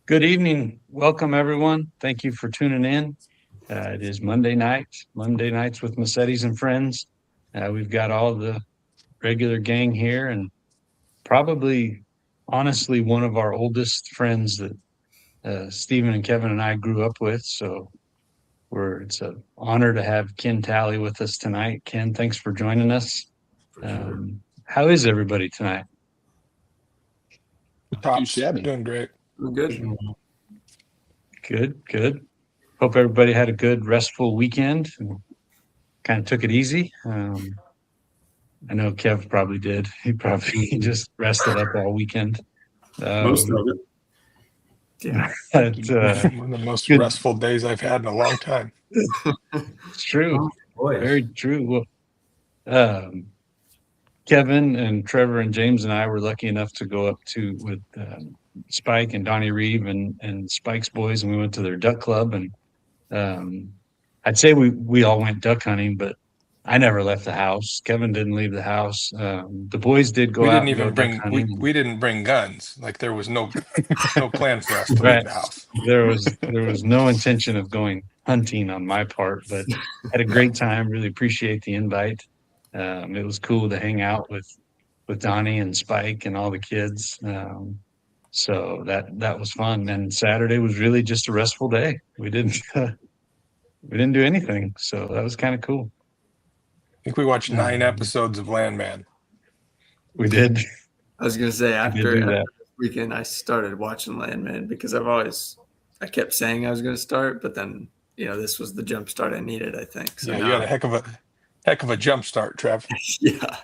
Good evening. Welcome, everyone. Thank you for tuning in. It is Monday nights with Massettis and friends. We've got all the regular gang here and probably, honestly, one of our oldest friends that Stephen and Kevin and I grew up with. So it's an honor to have Ken Talley with us tonight. Ken, thanks for joining us. For sure. How is everybody tonight? Not too Tops. shabby. Doing great. Good. Good. Hope everybody had a good, restful weekend and kind of took it easy. I know Kev probably did. He probably just rested up all weekend. Most of it. Yeah, One of the most good. restful days I've had in a long time. It's true. Oh, boys. Very true. Well, Kevin and Trevor and James and I were lucky enough to go up with Spike and Donnie Reeve and Spike's boys, and we went to their duck club. And I'd say we all went duck hunting, but I never left the house. Kevin didn't leave the house. The boys did go We out didn't and go even duck bring hunting. we didn't bring guns. Like there was no plan for us to Right. leave the house. There was no intention of going hunting on my part, but had a great time. Really appreciate the invite. It was cool to hang out with Donnie and Spike and all the kids. So that was fun. And Saturday was really just a restful day. We didn't do anything, so that was kind of cool. I think we watched 9 episodes of Landman. We did. I was gonna say We did after do that. this weekend, I started watching Landman because I kept saying I was gonna start, but then this was the jump start I needed. I think. So Yeah, you now, had a heck of a jump start, Trev. yeah.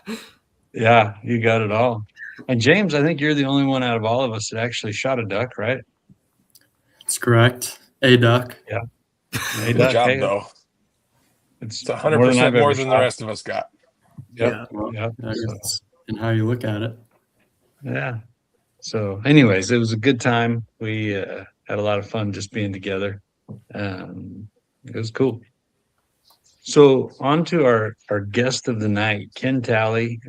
Yeah, you got it all. And James, I think you're the only one out of all of us that actually shot a duck, right? That's correct. A duck. Yeah. Hey, Good duck, job, hey, though. it's It's more than 100% I've more ever than the shot. rest of us got. Yep. Yeah. Well, Yep. I guess it's in how you look at it. Yeah. So, anyways, it was a good time. We had a lot of fun just being together. It was cool. So, on to our guest of the night, Ken Talley.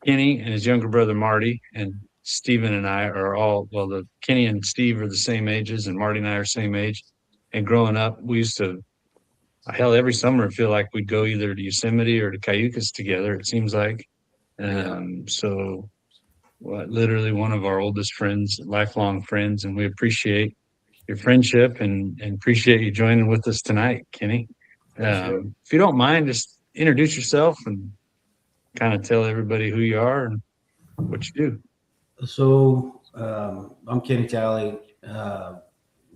Kenny and his younger brother Marty and Stephen and I are the Kenny and Steve are the same ages, and Marty and I are same age. And growing up, we used to hell every summer I feel like we'd go either to Yosemite or to Cayucas together. It seems like. So literally one of our oldest friends, lifelong friends, and we appreciate your friendship and appreciate you joining with us tonight, Kenny. If you don't mind, just introduce yourself and kind of tell everybody who you are and what you do. So I'm Ken Talley.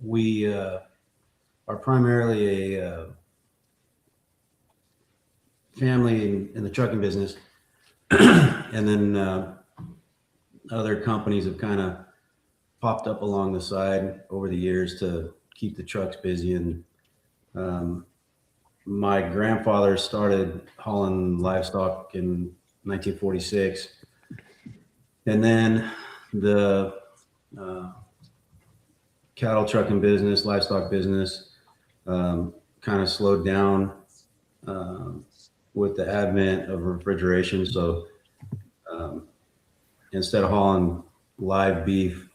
We are primarily a family in the trucking business, and then other companies have kind of popped up along the side over the years to keep the trucks busy. And my grandfather started hauling livestock in 1946, and then the cattle trucking business, livestock business, kind of slowed down with the advent of refrigeration. So instead of hauling live beef,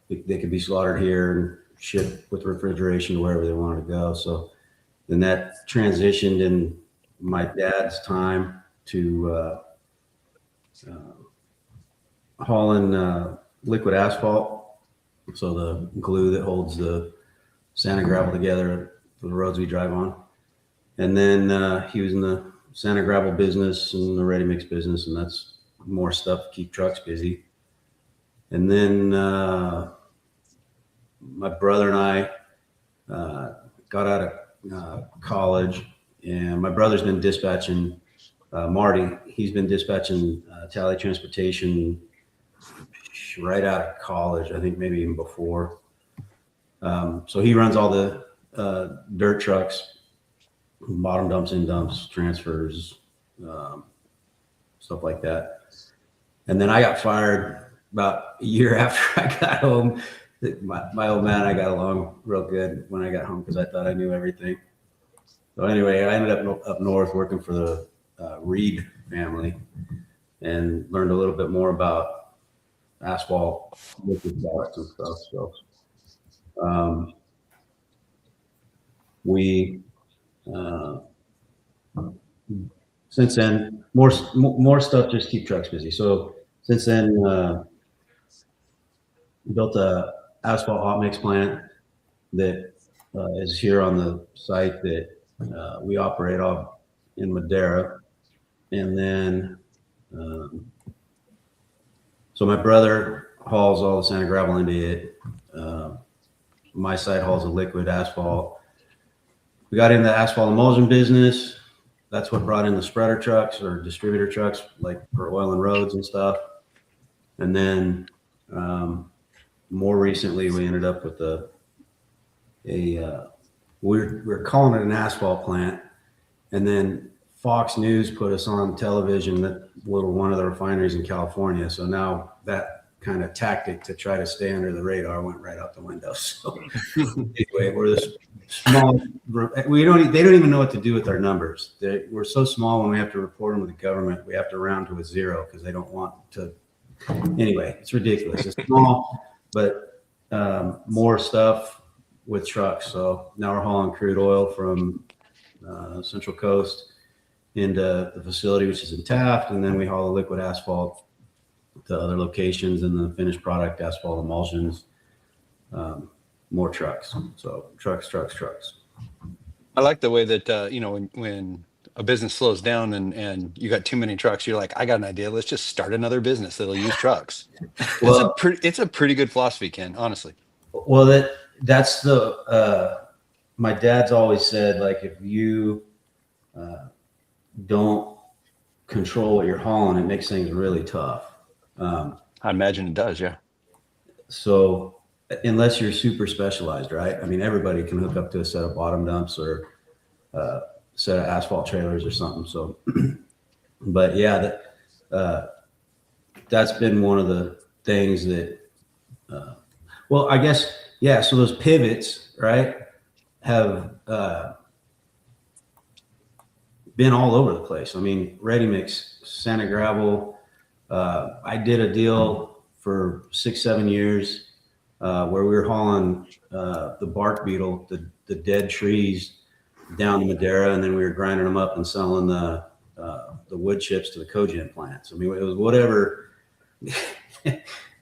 they could be slaughtered here and shipped with refrigeration to wherever they wanted to go. So then that transitioned in my dad's time to hauling liquid asphalt. So the glue that holds the sand and gravel together for the roads we drive on. And then he was in the sand and gravel business and the ready mix business, and that's more stuff to keep trucks busy. And then my brother and I got out of college, and my brother's been dispatching Marty. He's been dispatching Talley Transportation right out of college, I think maybe even before. So he runs all the dirt trucks, bottom dumps, in dumps, transfers, stuff like that. And then I got fired about a year after I got home. My old man and I got along real good when I got home because I thought I knew everything. So anyway, I ended up north working for the Reed family and learned a little bit more about asphalt liquid products and stuff. So we since then more stuff just keep trucks busy. So since then built a asphalt hot mix plant that is here on the site that we operate off in Madera. And then, so my brother hauls all the sand and gravel into it. My site hauls the liquid asphalt. We got into the asphalt emulsion business. That's what brought in the spreader trucks or distributor trucks, like for oil and roads and stuff. And then more recently, we ended up with we're calling it an asphalt plant, and then Fox News put us on television at one of the refineries in California. So now that kind of tactic to try to stay under the radar went right out the window. So anyway, we're this small. They don't even know what to do with our numbers. We're so small when we have to report them to the government. We have to round to a zero because they don't want to. Anyway, it's ridiculous. It's small, but more stuff with trucks. So now we're hauling crude oil from Central Coast into the facility, which is in Taft, and then we haul the liquid asphalt to other locations, and the finished product asphalt emulsions. More trucks. So trucks. I like the way that when a business slows down and you got too many trucks, you're like, I got an idea. Let's just start another business that'll use trucks. Well, it's a pretty good philosophy, Ken, honestly. Well, that's the my dad's always said, like, if you don't control what you're hauling, it makes things really tough. I imagine it does, yeah. So unless you're super specialized, right? I mean, everybody can hook up to a set of bottom dumps or a set of asphalt trailers or something. So, but yeah, that's been one of the things that, well, I guess, yeah. So those pivots, right, have been all over the place. I mean, ready mix, sand and gravel. I did a deal for 6-7 years where we were hauling the bark beetle, the dead trees down to Madera, and then we were grinding them up and selling the wood chips to the cogen plants. I mean, it was whatever.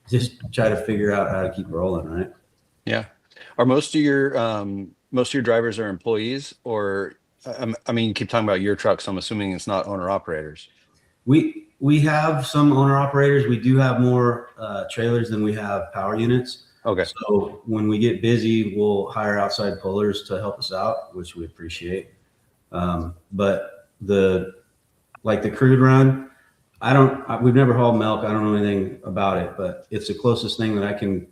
Just try to figure out how to keep rolling, right? Yeah. Are most of your drivers are employees, or I mean, you keep talking about your trucks, so I'm assuming it's not owner operators. We have some owner operators. We do have more trailers than we have power units. Okay. So when we get busy, we'll hire outside pullers to help us out, which we appreciate. But the crude run, we've never hauled milk. I don't know anything about it, but it's the closest thing that I can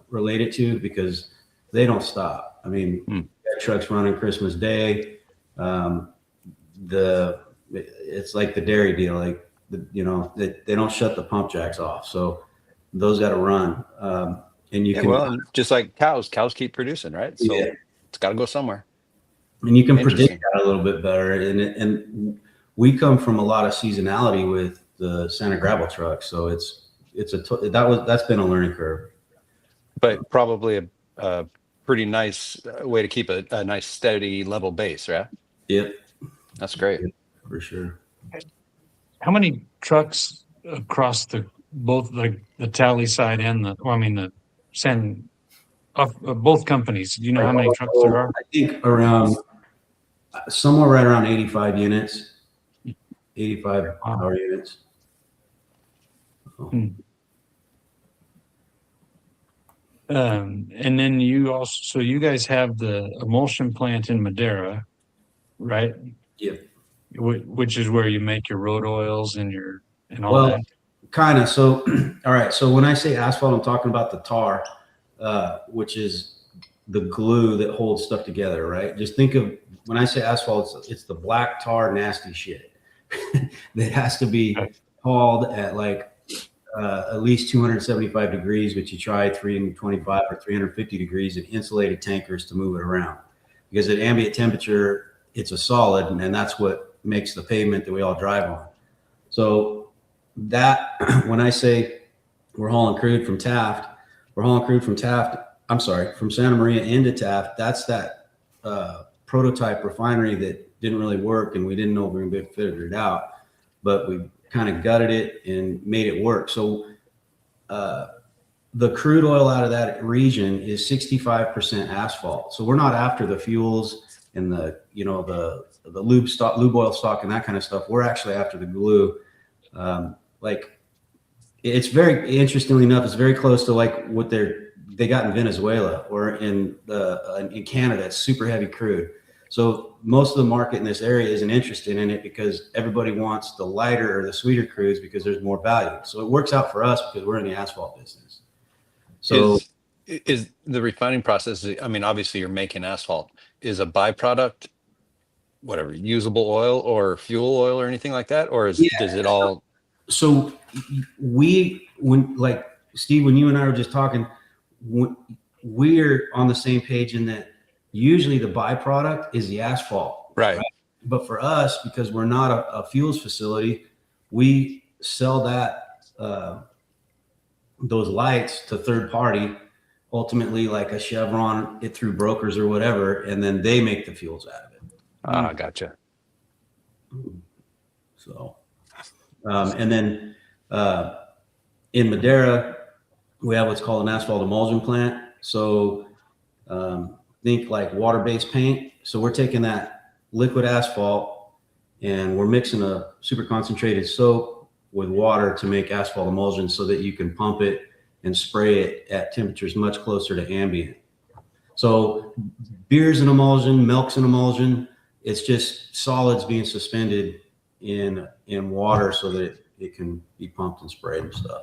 relate it to because they don't stop. I mean, trucks running Christmas Day. It's like the dairy deal, like they don't shut the pump jacks off, so those got to run. And you can, well, just like cows keep producing, right? So yeah. It's got to go somewhere. And you can predict that a little bit better. And we come from a lot of seasonality with the sand and gravel trucks, so that's been a learning curve. But probably a pretty nice way to keep a nice steady level base, right? Yep, that's great. Yep, for sure. How many trucks across both the Talley side and the sand of both companies? Do you know how many trucks there are? I think around somewhere right around 85 units, 85 power units. And then you guys have the emulsion plant in Madera, right? Yep. Which is where you make your road oils and all that. Kind of. So, all right. So when I say asphalt, I'm talking about the tar, which is the glue that holds stuff together, right? Just think of, when I say asphalt, it's the black tar, nasty shit that has to be hauled at at least 275 degrees, which you try 325 or 350 degrees in insulated tankers to move it around, because at ambient temperature, it's a solid, and that's what makes the pavement that we all drive on. So that, when I say we're hauling crude from Taft. I'm sorry, from Santa Maria into Taft. That's that prototype refinery that didn't really work, and we didn't know if we were going to figure it out. But we kind of gutted it and made it work. So the crude oil out of that region is 65% asphalt. So we're not after the fuels and the lube oil stock and that kind of stuff. We're actually after the glue. It's very, interestingly enough, it's very close to like what they got in Venezuela or in Canada. It's super heavy crude. So most of the market in this area isn't interested in it because everybody wants the lighter or the sweeter crudes because there's more value. So it works out for us because we're in the asphalt business. So is the refining process, I mean, obviously you're making asphalt, is a byproduct, whatever, usable oil or fuel oil or anything like that? Or does it all? So like Steve, when you and I were just talking, we're on the same page in that usually the byproduct is the asphalt. Right. But for us, because we're not a fuels facility, we sell those lights to third party, ultimately like a Chevron, it through brokers or whatever, and then they make the fuels out of it. Gotcha. So, and then in Madera, we have what's called an asphalt emulsion plant. So think like water-based paint. So we're taking that liquid asphalt and we're mixing a super concentrated soap with water to make asphalt emulsion so that you can pump it and spray it at temperatures much closer to ambient. So beer's an emulsion, milk's an emulsion. It's just solids being suspended in water so that it can be pumped and sprayed and stuff.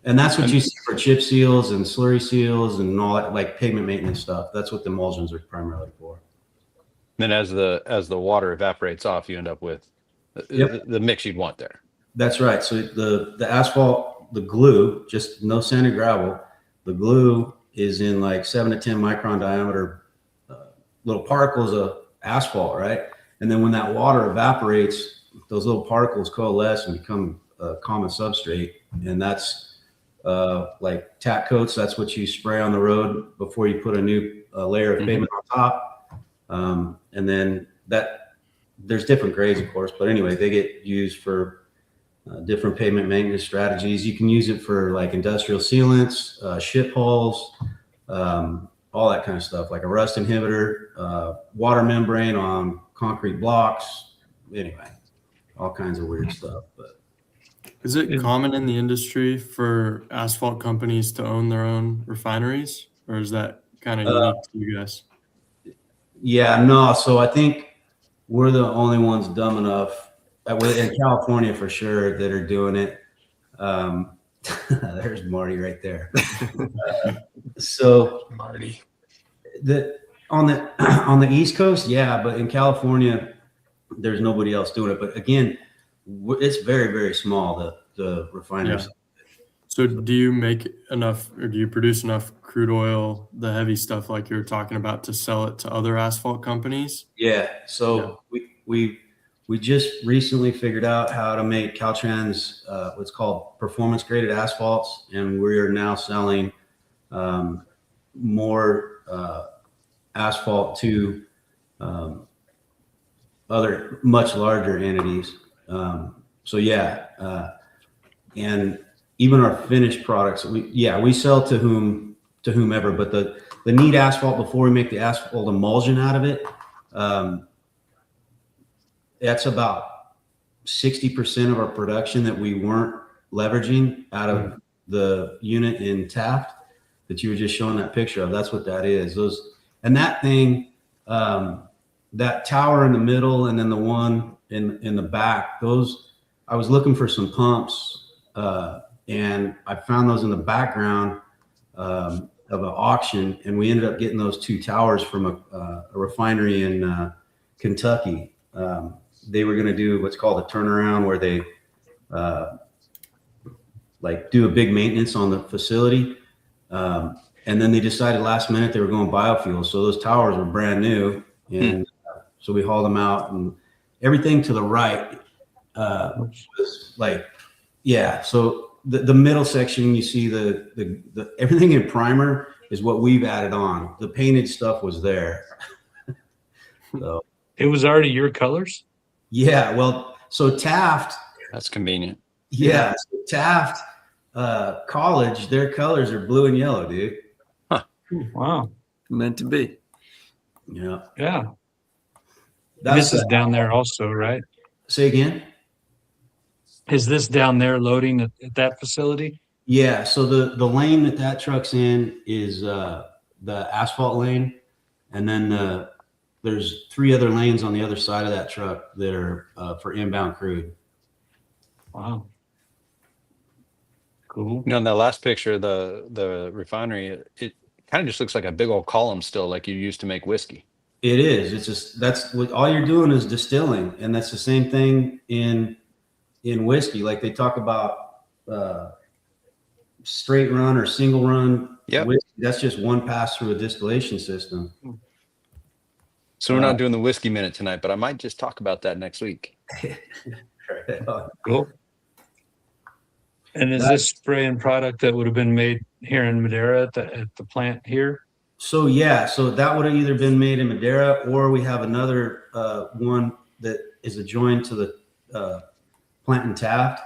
And that's what you see for chip seals and slurry seals and all that, like pavement maintenance stuff. That's what the emulsions are primarily for. Then as the water evaporates off, you end up with the mix you'd want there. That's right. So the asphalt, the glue, just no sanded gravel, the glue is in like 7 to 10 micron diameter little particles of asphalt, right? And then when that water evaporates, those little particles coalesce and become a common substrate. And that's like tack coats. That's what you spray on the road before you put a new layer of pavement on top. And then there's different grades, of course, but anyway, they get used for different pavement maintenance strategies. You can use it for like industrial sealants, ship hulls, all that kind of stuff, like a rust inhibitor, water membrane on concrete blocks. Anyway, all kinds of weird stuff. But is it common in the industry for asphalt companies to own their own refineries, or is that kind of unique to you guys? Yeah, no. So I think we're the only ones dumb enough in California for sure that are doing it. There's Marty right there. So Marty. On the East Coast, yeah, but in California, there's nobody else doing it. But again, it's very, very small, the refineries. Yeah. So do you make enough, or do you produce enough crude oil, the heavy stuff like you're talking about, to sell it to other asphalt companies? Yeah. So we just recently figured out how to make Caltrans what's called performance graded asphalts, and we are now selling more asphalt to other much larger entities. So yeah, and even our finished products, we sell to whomever. But the neat asphalt, before we make the asphalt emulsion out of it, that's about 60% of our production that we weren't leveraging out of the unit in Taft that you were just showing that picture of. That's what that is. And that thing, that tower in the middle and then the one in the back, I was looking for some pumps and I found those in the background of an auction, and we ended up getting those two towers from a refinery in Kentucky. They were going to do what's called a turnaround, where they like do a big maintenance on the facility. And then they decided last minute they were going biofuels. So those towers were brand new. And so we hauled them out, and everything to the right was like, yeah. So the middle section, you see the everything in primer is what we've added on. The painted stuff was there. So It was already your colors? yeah, well, so Taft, That's convenient. yeah, so Taft College, their colors are blue and yellow, dude. Wow. Meant to be. Yeah. Yeah. That's This is down there also, right? say again. Is this down there loading at that facility? Yeah, so the lane that truck's in is the asphalt lane, and then there's 3 other lanes on the other side of that truck that are for inbound crude. Wow. Cool. You know, in that last picture, the refinery, it kind of just looks like a big old column still, like you used to make whiskey. It is. It's just that's what all you're doing is distilling, and that's the same thing in whiskey. Like they talk about straight run or single run. Yep. Whiskey. That's just one pass through a distillation system. So we're not doing the whiskey minute tonight, but I might just talk about that next week. Cool. And is this spray-in product that would have been made here in Madera at the plant here? So yeah, so that would have either been made in Madera, or we have another one that is adjoined to the plant in Taft.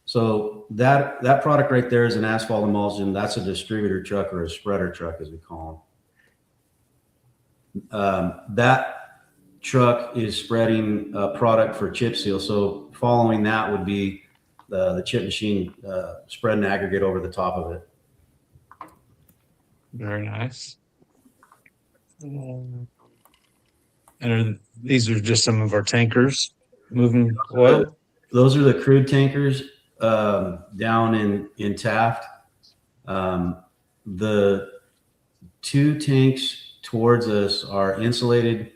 So that product right there is an asphalt emulsion. That's a distributor truck or a spreader truck, as we call them. That truck is spreading a product for chip seal. So following that would be the chip machine spreading aggregate over the top of it. Very nice. And these are just some of our tankers moving oil? Those are the crude tankers down in Taft. The 2 tanks towards us are insulated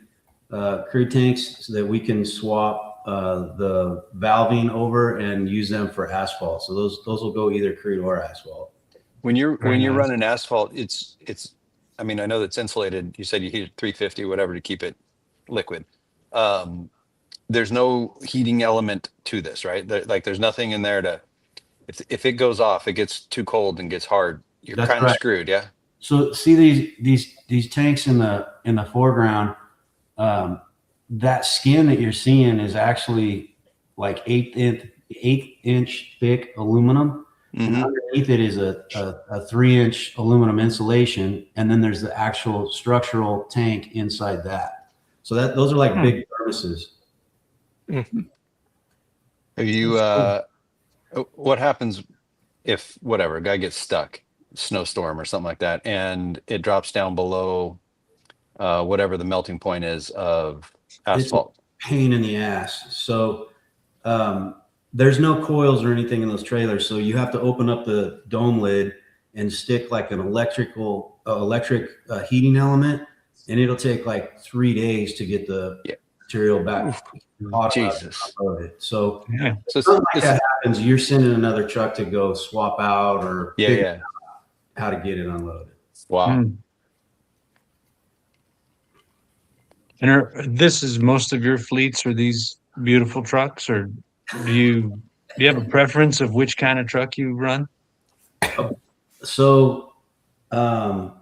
crude tanks so that we can swap the valving over and use them for asphalt. So those will go either crude or asphalt. When you're nice. running asphalt, it's I mean, I know that's insulated. You said you heated 350, whatever, to keep it liquid. There's no heating element to this, right? There's nothing in there to, if it goes off, it gets too cold and gets hard, you're That's kind of right. screwed. Yeah. So see these tanks in the foreground. That skin that you're seeing is actually like 8-inch thick aluminum. And underneath it is a 3-inch aluminum insulation, and then there's the actual structural tank inside that. So those are like big furnaces. Have you what happens if whatever a guy gets stuck, snowstorm or something like that, and it drops down below whatever the melting point is of asphalt? It's a pain in the ass. So there's no coils or anything in those trailers, so you have to open up the dome lid and stick like an electric heating element, and it'll take like 3 days to get the material back. Jesus. So Yeah. So something like that happens, you're sending another truck to go swap out or figure out how to get it unloaded. Wow. And this is most of your fleets are these beautiful trucks, or do you have a preference of which kind of truck you run? So I'm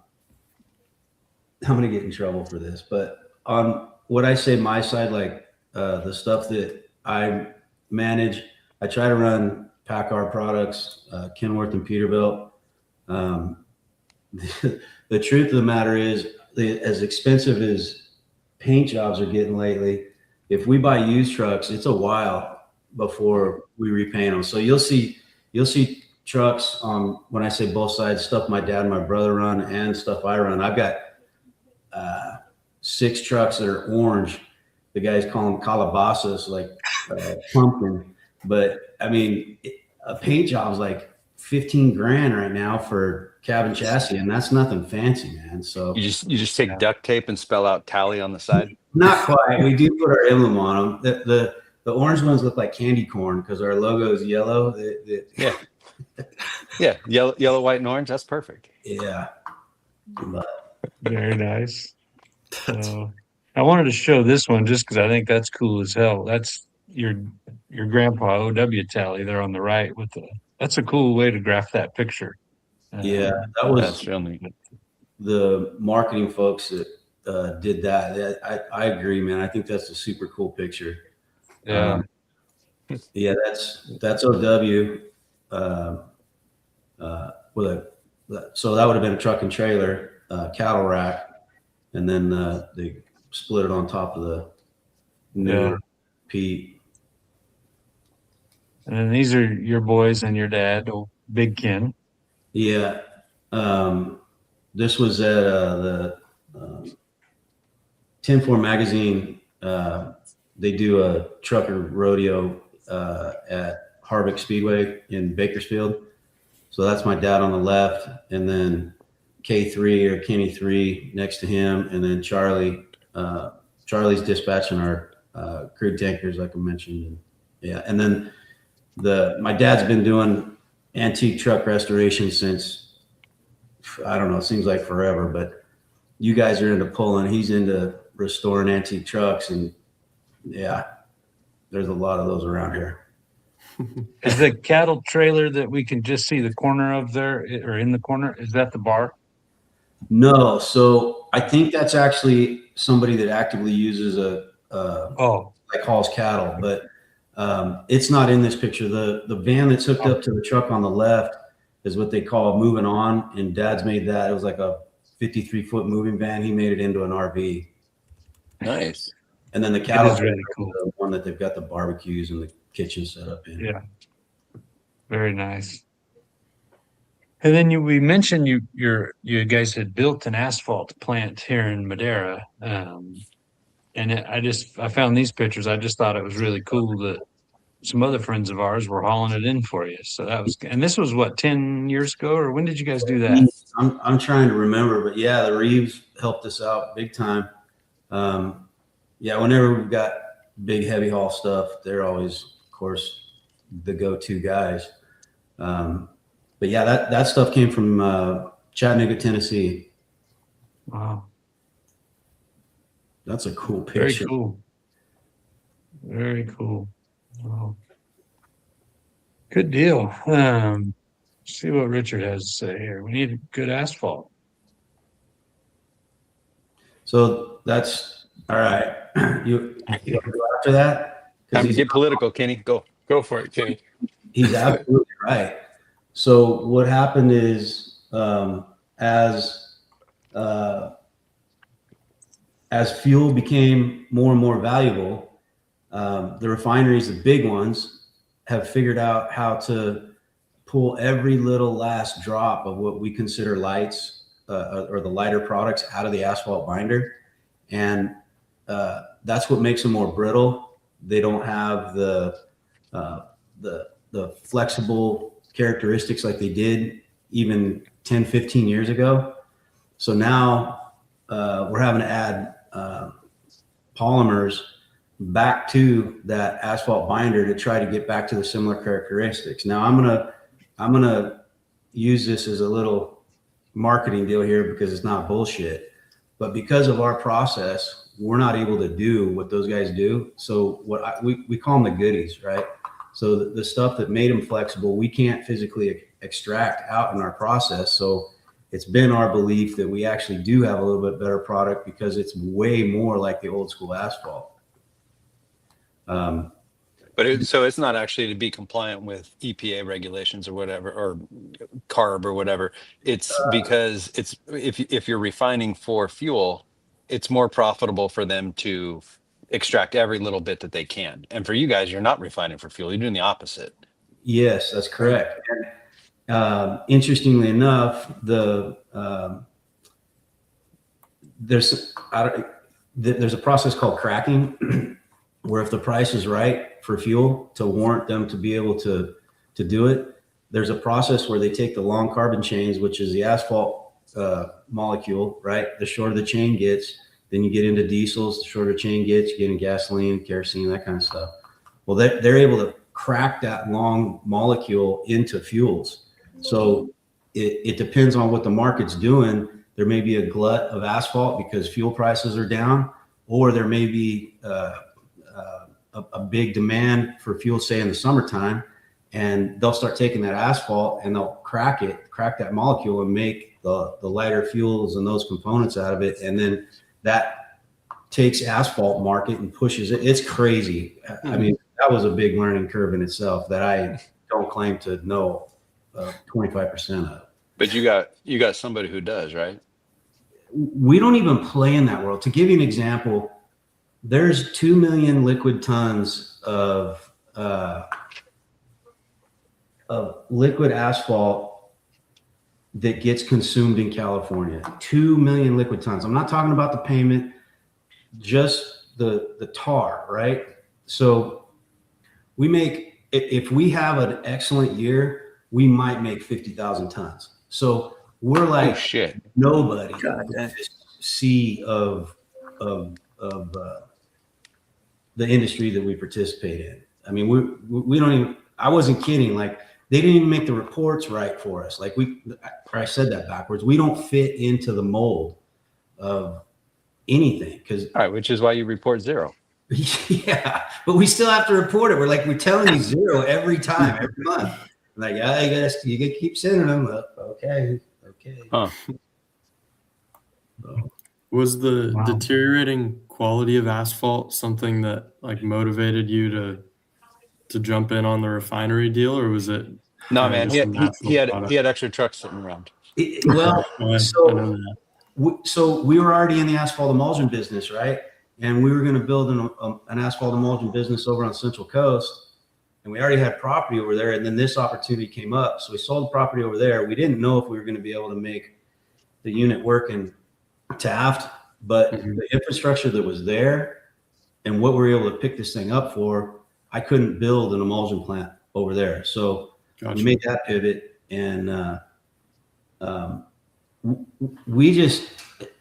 gonna get in trouble for this, but on what I say my side, like the stuff that I manage, I try to run PACCAR products, Kenworth and Peterbilt. The truth of the matter is, as expensive as paint jobs are getting lately, if we buy used trucks, it's a while before we repaint them. So you'll see trucks on, when I say both sides, stuff my dad and my brother run and stuff I run. I've got 6 trucks that are orange. The guys call them calabasas, like pumpkin. But I mean, a paint job is like 15 grand right now for cabin chassis, and that's nothing fancy, man. So You just take duct tape and spell out Talley on the side. not quite. We do put our emblem on them. The orange ones look like candy corn because our logo is yellow. Yeah, yellow, white, and orange. That's perfect. Yeah. But Very nice. I wanted to show this one just because I think that's cool as hell. That's your grandpa O.W. Talley there on the right with the That's a cool way to graph that picture. Yeah, that was That's real neat. the marketing folks that did that. I agree, man. I think that's a super cool picture. Yeah. Yeah, that's OW. With so that would have been a truck and trailer, cattle rack, and then they split it on top of the newer Pete. And then these are your boys and your dad, old Big Ken. Yeah, this was at the 10-4 magazine. They do a trucker rodeo at Harvick Speedway in Bakersfield. So that's my dad on the left, and then K3 or Kenny 3 next to him, and then Charlie. Charlie's dispatching our crude tankers, like I mentioned. And, yeah, and then my dad's been doing antique truck restoration since, I don't know, it seems like forever, but you guys are into pulling. He's into restoring antique trucks, and yeah, there's a lot of those around here. Is the cattle trailer that we can just see the corner of there, or in the corner, is that the bar? No, so I think that's actually somebody that actively uses like hauls cattle, but it's not in this picture. The van that's hooked up to the truck on the left is what they call moving on, and Dad's made that. It was like a 53-foot moving van. He made it into an RV. Nice. And then the cattle is really cool. The one that they've got the barbecues and the kitchen set up in. Yeah. Very nice. And then we mentioned you guys had built an asphalt plant here in Madera. And I found these pictures. I just thought it was really cool that some other friends of ours were hauling it in for you. So and this was what, 10 years ago, or when did you guys do that? I'm trying to remember, but yeah, the Reeves helped us out big time. Yeah, whenever we've got big heavy haul stuff, they're always, of course, the go-to guys. But yeah, that stuff came from Chattanooga, Tennessee. Wow. That's a cool Very picture. cool. Very cool. Wow. Good deal. See what Richard has to say here. We need good asphalt. So that's all right. You want to go after that? Time to get political, Kenny. Go. Go for it, Kenny. He's absolutely right. So what happened is as fuel became more and more valuable, the refineries, the big ones, have figured out how to pull every little last drop of what we consider lights or the lighter products out of the asphalt binder. And that's what makes them more brittle. They don't have the flexible characteristics like they did even 10, 15 years ago. So now we're having to add polymers back to that asphalt binder to try to get back to the similar characteristics. Now I'm gonna use this as a little marketing deal here because it's not bullshit, but because of our process, we're not able to do what those guys do. So we call them the goodies, right? So the stuff that made them flexible, we can't physically extract out in our process. So it's been our belief that we actually do have a little bit better product because it's way more like the old school asphalt. But so it's not actually to be compliant with EPA regulations or whatever, or CARB or whatever. It's because it's if you're refining for fuel, it's more profitable for them to extract every little bit that they can. And for you guys, you're not refining for fuel. You're doing the opposite. Yes, that's correct. And interestingly enough, there's a process called cracking where if the price is right for fuel to warrant them to be able to do it, there's a process where they take the long carbon chains, which is the asphalt molecule, right? The shorter the chain gets, then you get into diesels, the shorter chain gets, you get in gasoline, kerosene, that kind of stuff. Well, they're able to crack that long molecule into fuels. So it depends on what the market's doing. There may be a glut of asphalt because fuel prices are down, or there may be a big demand for fuel, say in the summertime, and they'll start taking that asphalt and they'll crack that molecule and make the lighter fuels and those components out of it. And then that takes asphalt market and pushes it. It's crazy. I mean, that was a big learning curve in itself that I don't claim to know 25% of. But you got somebody who does, right? We don't even play in that world. To give you an example, there's 2 million liquid tons of liquid asphalt that gets consumed in California. 2 million liquid tons. I'm not talking about the payment, just the tar, right? So we make, if we have an excellent year, we might make 50,000 tons. So we're like, Oh shit. nobody God, in this sea of the industry that we participate in. I mean, we don't even, I wasn't kidding. Like, they didn't even make the reports right for us. Like, I said that backwards. We don't fit into the mold of anything. All right, which is why you report zero. Yeah, but we still have to report it. We're telling you zero every time, every month. Like, yeah, you gotta keep sending them. Okay. Huh. So, Was the deteriorating quality of asphalt something that like motivated you to jump in on the refinery deal, or was it? No, man, just a natural he product? had extra trucks sitting around. So we were already in the asphalt emulsion business, right? And we were going to build an asphalt emulsion business over on the Central Coast, and we already had property over there. And then this opportunity came up, so we sold the property over there. We didn't know if we were going to be able to make the unit work in Taft, but the infrastructure that was there and what we were able to pick this thing up for, I couldn't build an emulsion plant over there. So we made that pivot, and we just,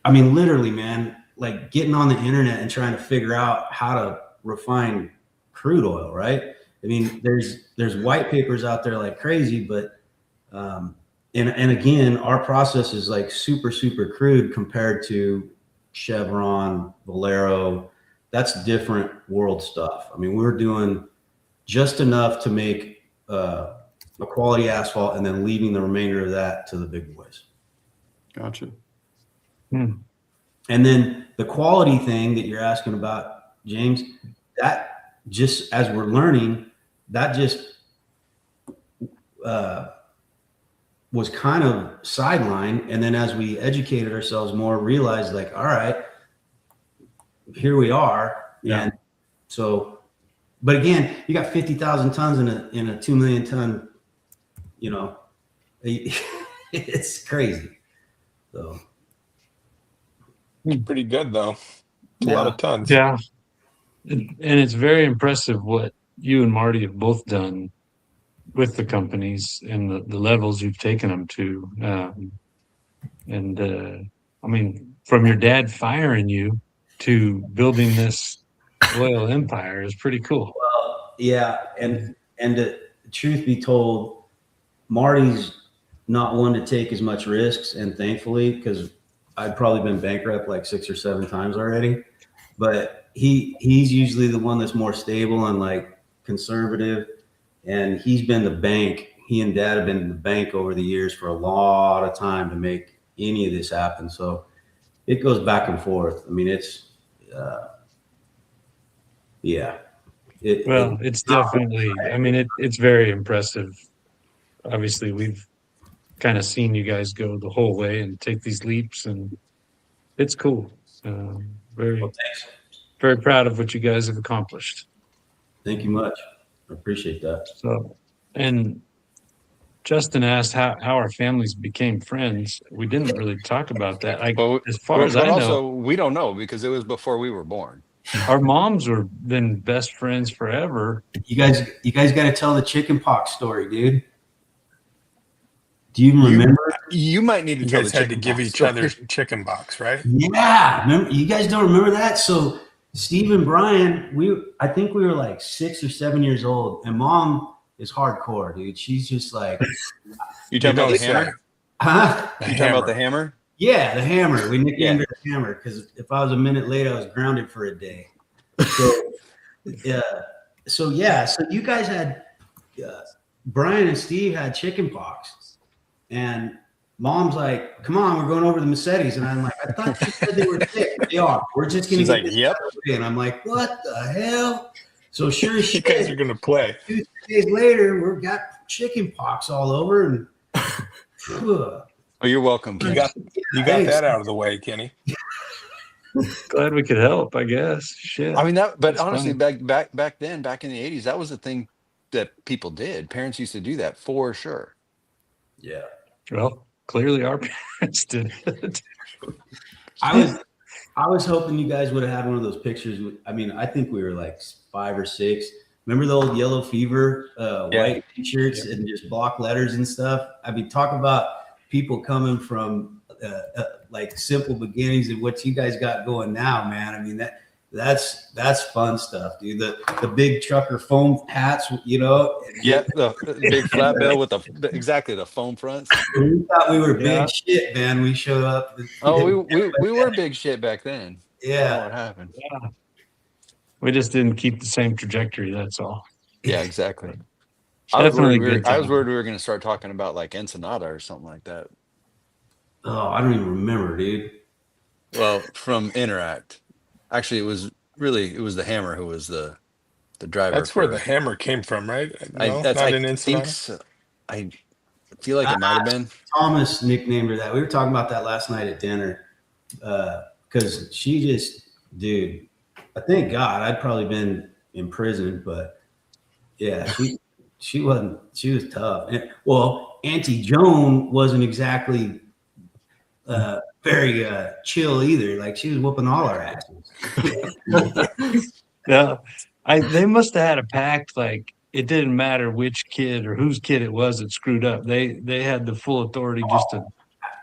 I mean, literally, man, like getting on the internet and trying to figure out how to refine crude oil, right? I mean, there's white papers out there like crazy, but and again, our process is like super crude compared to Chevron, Valero. That's different world stuff. I mean, we're doing just enough to make a quality asphalt and then leaving the remainder of that to the big boys. Gotcha. And then the quality thing that you're asking about, James, that just, as we're learning, that just was kind of sidelined. And then as we educated ourselves more, realized like, all right, here we are. Yeah. And so, but again, you got 50,000 tons in a 2 million ton, you know, it's crazy. So Pretty good though. It's a lot of tons. Yeah. And it's very impressive what you and Marty have both done with the companies and the levels you've taken them to. I mean, from your dad firing you to building this oil empire is pretty cool. Well, yeah. And the truth be told, Marty's not one to take as much risks, and thankfully, because I've probably been bankrupt like 6 or 7 times already, but he's usually the one that's more stable and like conservative, and he's been the bank. He and Dad have been the bank over the years for a lot of time to make any of this happen. So it goes back and forth. I mean, it's yeah. It's definitely, I mean, it's very impressive. Obviously, we've kind of seen you guys go the whole way and take these leaps, and it's cool. Very, very proud of what you guys have accomplished. Thank you much. I appreciate that. So, and Justin asked how our families became friends. We didn't really talk about that. As far as I know, also, we don't know because it was before we were born. our moms were been best friends forever. You guys got to tell the chicken pox story, dude. Do you remember? You might need to You tell guys the had to chicken give pox each story. other chicken box, right? Yeah. Remember, you guys don't remember that? So Steve and Brian, I think we were like 6 or 7 years old, and Mom is hardcore, dude. She's just like, You talking about the hammer? huh? You talking about the hammer? Yeah, the hammer. We nicknamed her the hammer because if I was a minute late, I was grounded for a day. So, so you guys had Brian and Steve had chicken pox, and Mom's like, "Come on, we're going over to the Massettis," and I'm like, "I thought you said they were sick. They are. We're just gonna She's get like, this "Yep." out of the way." And I'm like, "What the hell?" So sure as You guys are shit, gonna play. 2 days later, we've got chicken pox all over, and Oh, you're welcome. You Ken. got Thanks. that out of the way, Kenny. Glad we could help, I guess. Shit. I mean but That's honestly, funny. back then, back in the 80s, that was the thing that people did. Parents used to do that for sure. yeah. Well, clearly our parents did it. I was hoping you guys would have had one of those pictures. I mean, I think we were like 5 or 6. Remember the old yellow fever, white t-shirts and just block letters and stuff? I mean, talk about people coming from like simple beginnings and what you guys got going now, man. I mean, that's fun stuff, dude. The big trucker foam hats, you know. Yeah, the big flat bill with the foam fronts. We thought we were Yeah. big shit, man. We showed up. Oh, we were big shit back then. I don't know Yeah. what happened? We just didn't keep the same trajectory. That's all. Yeah, exactly. Definitely good I was time. worried we were going to start talking about like Ensenada or something like that. Oh, I don't even remember, dude. Well, from Interact. Actually, it was the Hammer who was the driver. That's where the hammer came from, right? No, not in I think Ensenada. so. I feel like it might have been. Thomas nicknamed her that. We were talking about that last night at dinner. Because she just, dude, I thank God I'd probably been in prison, but yeah, she wasn't, she was tough. And, well, Auntie Joan wasn't exactly very chill either. Like she was whooping all our asses. Yeah. They must have had a pact, like it didn't matter which kid or whose kid it was that screwed up. They had the full authority just to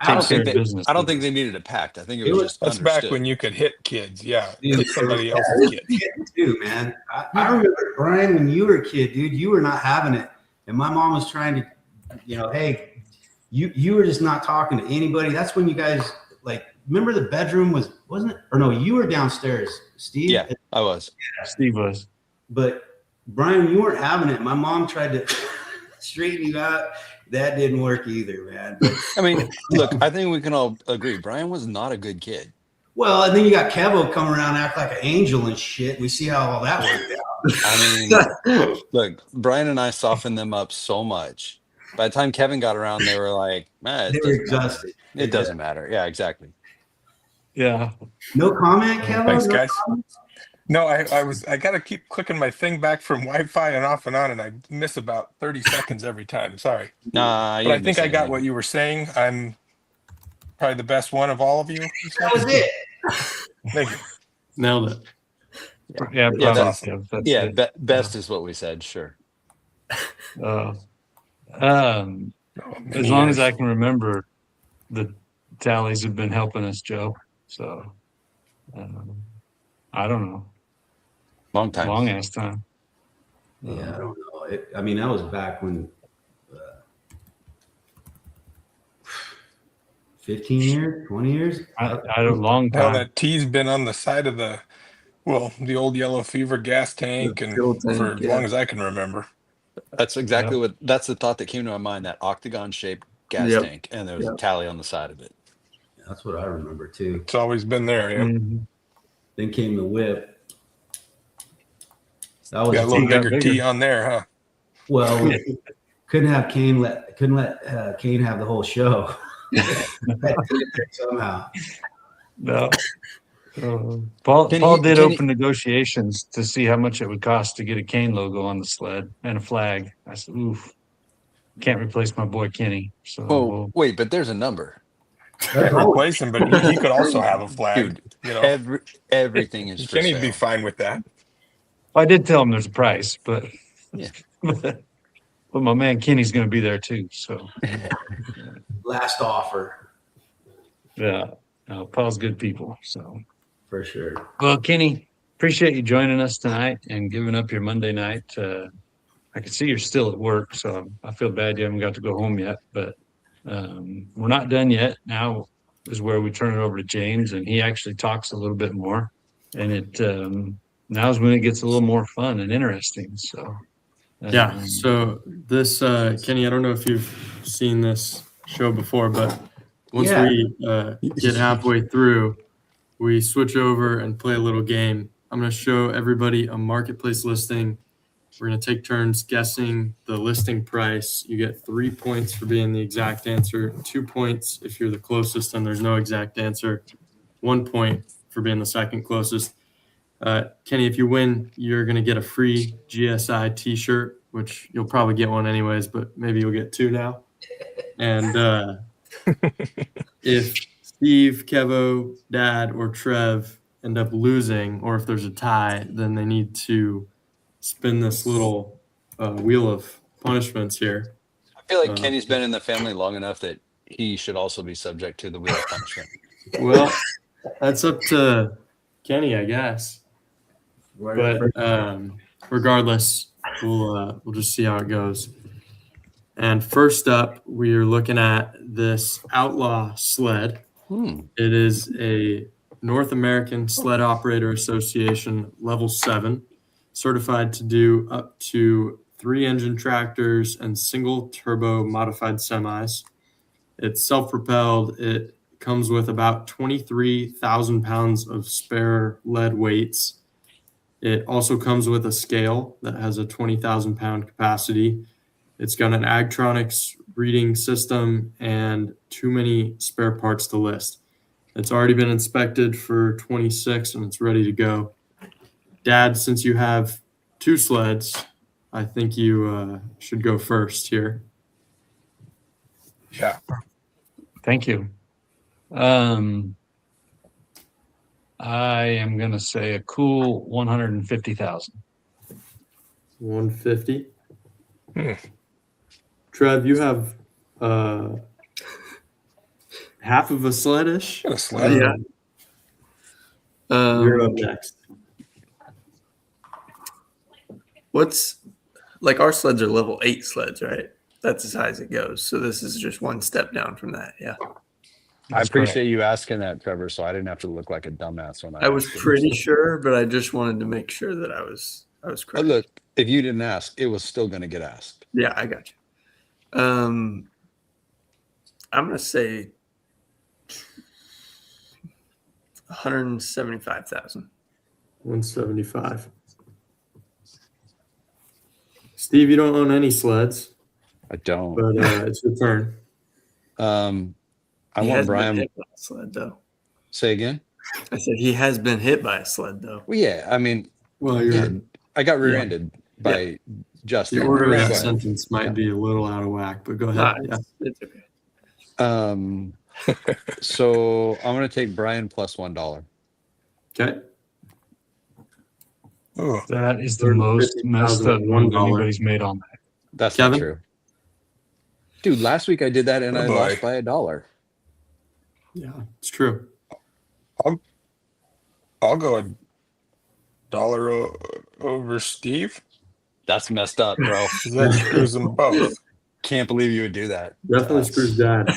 I don't take care think of business. I don't think they needed a pact. I think it It was was- just That's understood. back when you could hit kids. Yeah, Dude, hit somebody yeah, else's it was kid. hitting too, man. I remember Brian when you were a kid, dude. You were not having it, and my mom was trying to, hey, you were just not talking to anybody. That's when you guys like. Remember the bedroom wasn't it? Or no, you were downstairs, Steve. Yeah, I was. Steve was. But Brian, you weren't having it. My mom tried to straighten you out. That didn't work either, man. But, I mean, look, I think we can all agree Brian was not a good kid. well, and then you got Kevo come around, act like an angel and shit. We see how all that worked out. I mean, look, Brian and I softened them up so much. By the time Kevin got around, they were like, They were exhausted. It doesn't matter. Yeah, exactly. Yeah. No comment, Kevo? Thanks, No guys. comment? No, I got to keep clicking my thing back from Wi-Fi and off and on, and I miss about 30 seconds every time. Sorry, Nah, you but I didn't think miss I got anything. what you were saying. I'm probably the best one of all of you. That was it. Thank you. Nailed it. Yeah. Yeah, Probably, that's that's Yeah, it. best is what we said. Sure. As long as I can remember, the tallies have been helping us, Joe. So I don't know. Long time. Long ass time. Yeah, I don't know. I mean, that was back when 15 years, 20 years. I don't long Now time. that T's been on the side of the old yellow fever gas tank, The and fuel tank, for as yeah. long as I can remember. That's exactly that's the thought that came to my mind, that octagon shaped gas Yep. tank. And there was Yep. a tally on the side of it. That's what I remember too. It's always been there. Yeah. Mhm. Then came the whip. That was Got a little got bigger T bigger. on there, huh? well. We couldn't have Kane let Kane have the whole show. Somehow. No. Paul Can Paul he- did can he- open negotiations to see how much it would cost to get a Kane logo on the sled and a flag. I said, "Oof, can't replace my boy Kenny." So Oh, wait, but there's a number. Can't replace him, but he could also have a flag. Dude, You know, everything is for Kenny'd sale. be fine with that. I did tell him there's a price, but Yeah. but my man Kenny's going to be there too. So Last offer yeah, no, Paul's good people. So for sure. well, Kenny, appreciate you joining us tonight and giving up your Monday night. I can see you're still at work, so I feel bad you haven't got to go home yet. But we're not done yet. Now is where we turn it over to James, and he actually talks a little bit more. And it now is when it gets a little more fun and interesting. So Yeah. So this, Kenny, I don't know if you've seen this show before, but once Yeah. we get halfway through, we switch over and play a little game. I'm going to show everybody a marketplace listing. We're going to take turns guessing the listing price. You get 3 points for being the exact answer, 2 points if you're the closest and there's no exact answer, 1 point for being the second closest. Kenny, if you win, you're going to get a free GSI t-shirt, which you'll probably get one anyways, but maybe you'll get 2 now. And if Steve, Kevo, Dad, or Trev end up losing, or if there's a tie, then they need to spin this little wheel of punishments here. I feel like Kenny's been in the family long enough that he should also be subject to the wheel of punishment. Well, that's up to Kenny, I guess. But regardless, we'll just see how it goes. And first up, we are looking at this Outlaw sled. It is a North American Sled Operator Association Level 7, certified to do up to 3-engine tractors and single turbo modified semis. It's self-propelled. It comes with about 23,000 pounds of spare lead weights. It also comes with a scale that has a 20,000 pound capacity. It's got an Agtronics reading system and too many spare parts to list. It's already been inspected for 26 and it's ready to go. Dad, since you have 2 sleds, I think you should go first here. Yeah. Thank you. I am going to say a cool 150,000. 150. Trev, you have half of a sled-ish. Got a sled. Yeah. You're up next. What's like our sleds are level 8 sleds, right? That's as high as it goes. So this is just one step down from that. Yeah. I appreciate you asking that, Trevor, so I didn't have to look like a dumbass when I was asked it. pretty sure, but I just wanted to make sure that I was correct. Look, if you didn't ask, it was still going to get asked. Yeah, I got you. I'm gonna say 175,000. 175. Steve, you don't own any sleds, I don't. but it's your turn. I He want has been Brian. hit by a sled, though. Say again. I said he has been hit by a sled, though. Well, yeah. I mean, Well, yeah, I got rear-ended by Justin. the order of Go that ahead. sentence might be a little out of whack, but go ahead. Nah, it's okay. So I'm going to take Brian plus $1. Okay. Ooh. That is the most messed up move anybody's made on that. That's Kevin? not true. Dude, last week I did that and Oh, I boy. lost by $1. Yeah, it's true. I'll go $1 over Steve. That's messed up, bro. 'Cause that screws them both. Can't believe you would do that. Definitely screws Dad.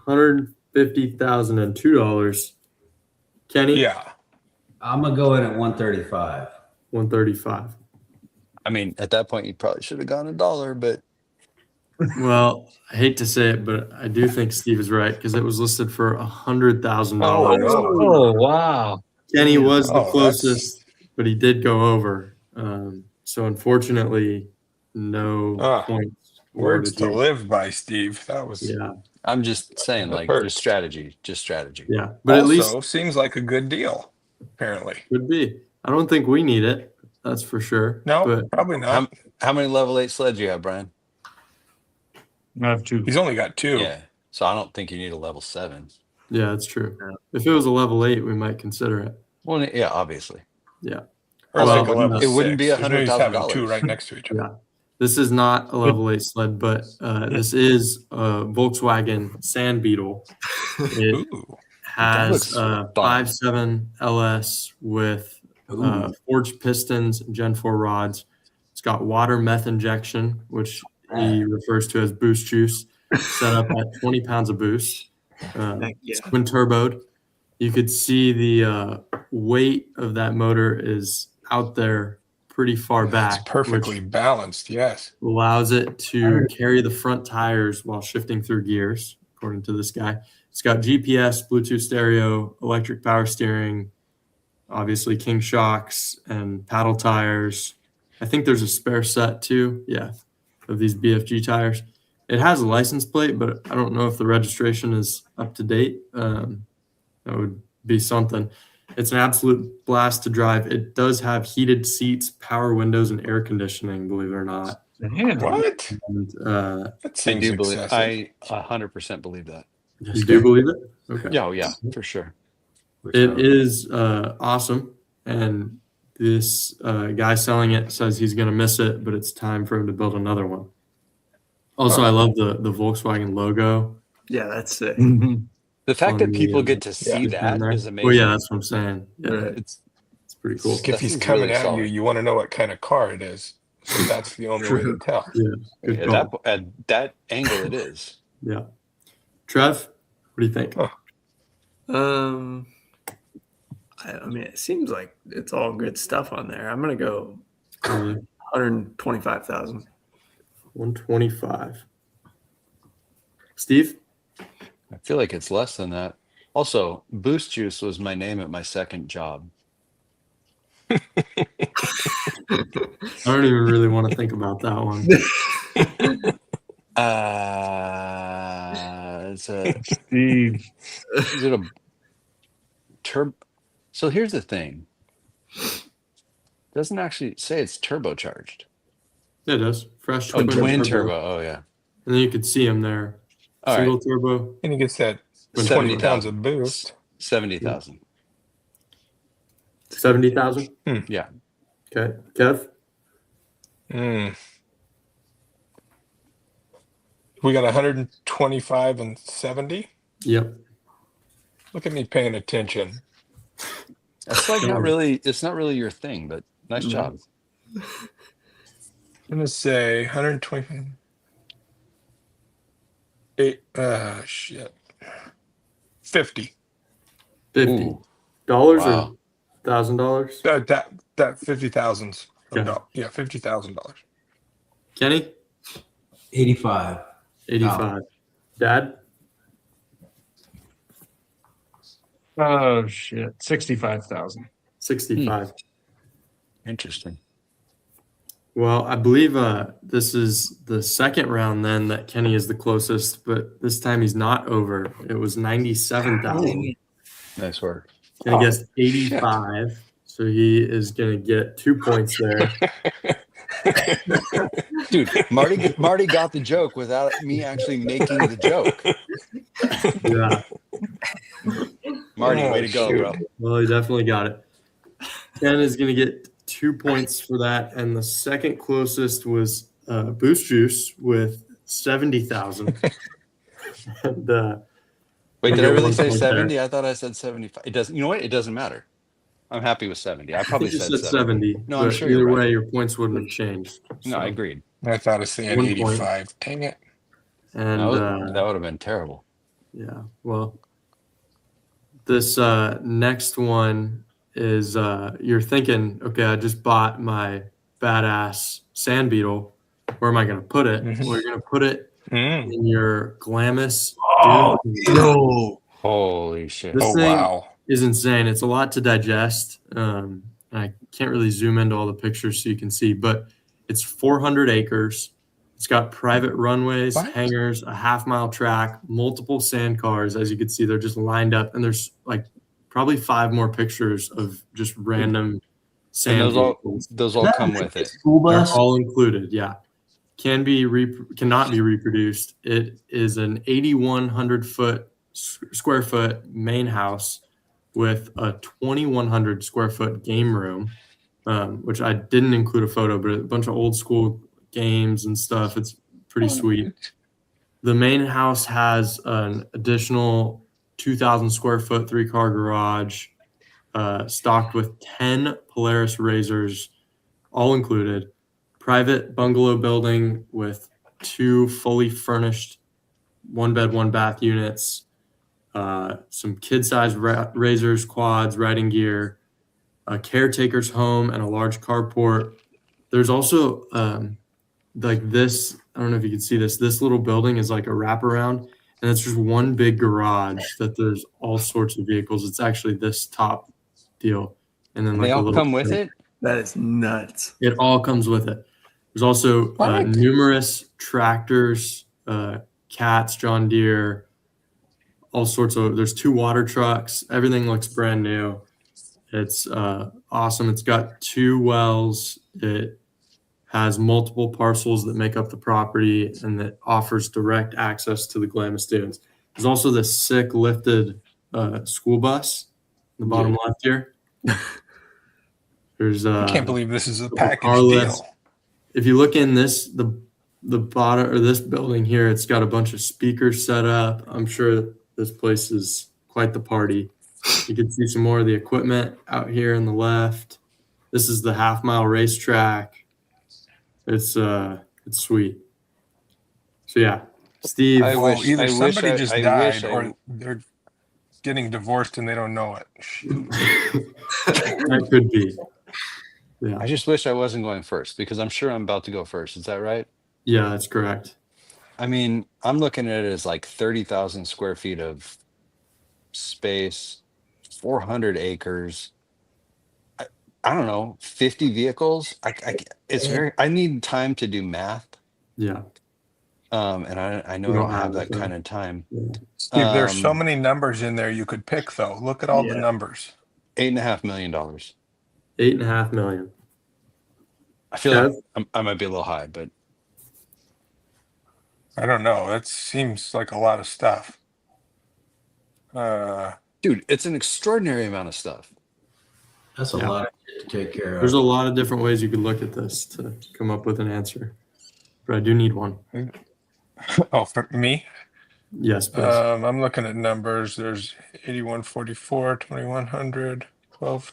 $150,002. Kenny? Yeah. I'm gonna go in at 135. 135. I mean, at that point, you probably should have gone $1, but Well, I hate to say it, but I do think Steve is right because it was listed for $100,000. Oh, wow. Kenny was the Oh, closest, but he did go over. So unfortunately, no points. Words awarded to here. live by, Steve. That was Yeah, I'm just saying, That like, hurt. just strategy. Just strategy. yeah. But at least also seems like a good deal, apparently. could be. I don't think we need it. That's for sure. No, But probably not. How many level 8 sleds do you have, Brian? I have 2. He's only got 2. Yeah. So I don't think you need a level 7. yeah, that's true. If it was a level 8, we might consider it. Well, yeah, obviously. Yeah. Or Well, like a level it wouldn't be six. There's no use having $100,000. 2 right next to each other. Yeah. This is not a level 8 sled, but this is a Volkswagen Sand Beetle. It Ooh. has looks a fun. 5.7 LS with forged pistons and Gen 4 rods. It's got water meth injection, which he refers to as boost juice, set up at 20 pounds of boost. It's twin turboed. You could see the weight of that motor is out there pretty far It's back, perfectly which balanced. Yes. allows it to carry the front tires while shifting through gears, according to this guy. It's got GPS, Bluetooth stereo, electric power steering, obviously King shocks and paddle tires. I think there's a spare set too, yeah, of these BFG tires. It has a license plate, but I don't know if the registration is up to date. That would be something. It's an absolute blast to drive. It does have heated seats, power windows, and air conditioning, believe it or not. Damn. What? And, That I seems do believe. excessive. I 100% believe that. you do believe it? Okay. Yeah, oh, yeah, for sure. It is awesome. And this guy selling it says he's going to miss it, but it's time for him to build another one. Also, I love the Volkswagen logo. Yeah, that's sick. Mhm. The fact On that the, people get to see that there. is amazing. Well, yeah, that's what I'm saying. Yeah, Right. It's it's pretty cool. If he's seems coming really at you, solid. you want to know what kind of car it is. So that's the only way to tell. Yeah, good at call. that angle, it is. Yeah. Trev, what do you think? I mean, it seems like it's all good stuff on there. I'm gonna go Uh, 125,000. 125. Steve? I feel like it's less than that. Also, Boost Juice was my name at my second job. I don't even really want to think about that one. It's a Steve. is it a turbo? So here's the thing. Doesn't actually say it's turbocharged. It does. Fresh Oh, twin turbo. turbo. Oh yeah. And then you could see them there. All Single right. turbo. And he gets that With 20 pounds 70,000. of boost. 70,000. 70,000. Yeah. Okay. Kev? Mm. We got 125 and 70. Yep. Look at me paying attention. That's like not really. It's not really your thing, but nice job. I'm gonna say 120. Shit. 50. 50. Ooh. Dollars Wow. or $1,000? That 50,000's. Okay. No, yeah, $50,000. Kenny? 85. 85. Dad? Oh shit. 65,000. 65. Interesting. Well, I believe this is the second round then that Kenny is the closest, but this time he's not over. It was 97,000. Nice work. Kenny Oh, guessed 85, so he is going to get 2 points there. Dude, Marty got the joke without me actually making the joke. Yeah. Marty, Oh, way to go, shoot. bro. Well, he definitely got it. Ken is going to get 2 points for that, and the second closest was Boost Juice with 70,000. And Wait, you did I get really 1 say point there. 70? I thought I said 75. It doesn't. You know what? It doesn't matter. I'm happy with 70. I I probably think you said said 70. 70. No, I'm but sure either you're way, right. your points wouldn't have changed. No, So- I agreed. I thought I was saying 1 point. 85. Dang it. And That would have been terrible. yeah, well, this next one is you're thinking, okay, I just bought my badass sand beetle. Where am I going to put it? Mhm. Well, you're going to put it Mm. in your Glamis. Oh, Dune. no. Holy shit. This Oh, thing wow. is insane. It's a lot to digest. I can't really zoom into all the pictures so you can see, but it's 400 acres. It's got private runways, What? hangars, a half-mile track, multiple sand cars. As you can see, they're just lined up, and there's like probably 5 more pictures of just random And sand vehicles. those all come with it. School They're bus? all included. Yeah, cannot be reproduced. It is an 8,100 square foot main house with a 2,100 square foot game room, which I didn't include a photo, but a bunch of old school games and stuff. It's pretty sweet. The main house has an additional 2,000 square foot 3-car garage, stocked with 10 Polaris Razors, all included. Private bungalow building with 2 fully furnished 1-bed, 1-bath units, some kid-sized Razors, quads, riding gear, a caretaker's home, and a large carport There's also like this. I don't know if you can see this. This little building is like a wraparound, and it's just one big garage that there's all sorts of vehicles. It's actually this top deal, and then And like they a all little. come with it. That is nuts. It all comes with it. There's also What? numerous tractors, cats, John Deere, all sorts of. There's 2 water trucks. Everything looks brand new. It's awesome. It's got 2 wells. It has multiple parcels that make up the property and that offers direct access to the Glamis Dunes. There's also this sick lifted school bus in the bottom left here. There's I can't believe this is a package car list. deal. If you look in the bottom or this building here, it's got a bunch of speakers set up. I'm sure this place is quite the party. You can see some more of the equipment out here on the left. This is the half-mile racetrack. It's sweet. So yeah, Steve. I wish- Either I wish somebody I- just I died wish I- or they're getting divorced and they don't know it. Shoot. That could be. Yeah. I just wish I wasn't going first because I'm sure I'm about to go first. Is that right? Yeah, that's correct. I mean, I'm looking at it as like 30,000 square feet of space, 400 acres. I don't know, 50 vehicles. It's very. I need time to do math, Yeah. and I know You I don't don't have have that it, kind of time. Steve, there's so Um, many numbers in there you could pick, though. Look at all the numbers. $8.5 million. $8.5 million. I feel Kev? like I might be a little high, but I don't know. That seems like a lot of stuff. dude, it's an extraordinary amount of stuff. That's a Yeah. lot of shit to take care of. There's a lot of different ways you could look at this to come up with an answer, but I do need one. Oh, for me? Yes, please. I'm looking at numbers. There's 8144, 2100, 12.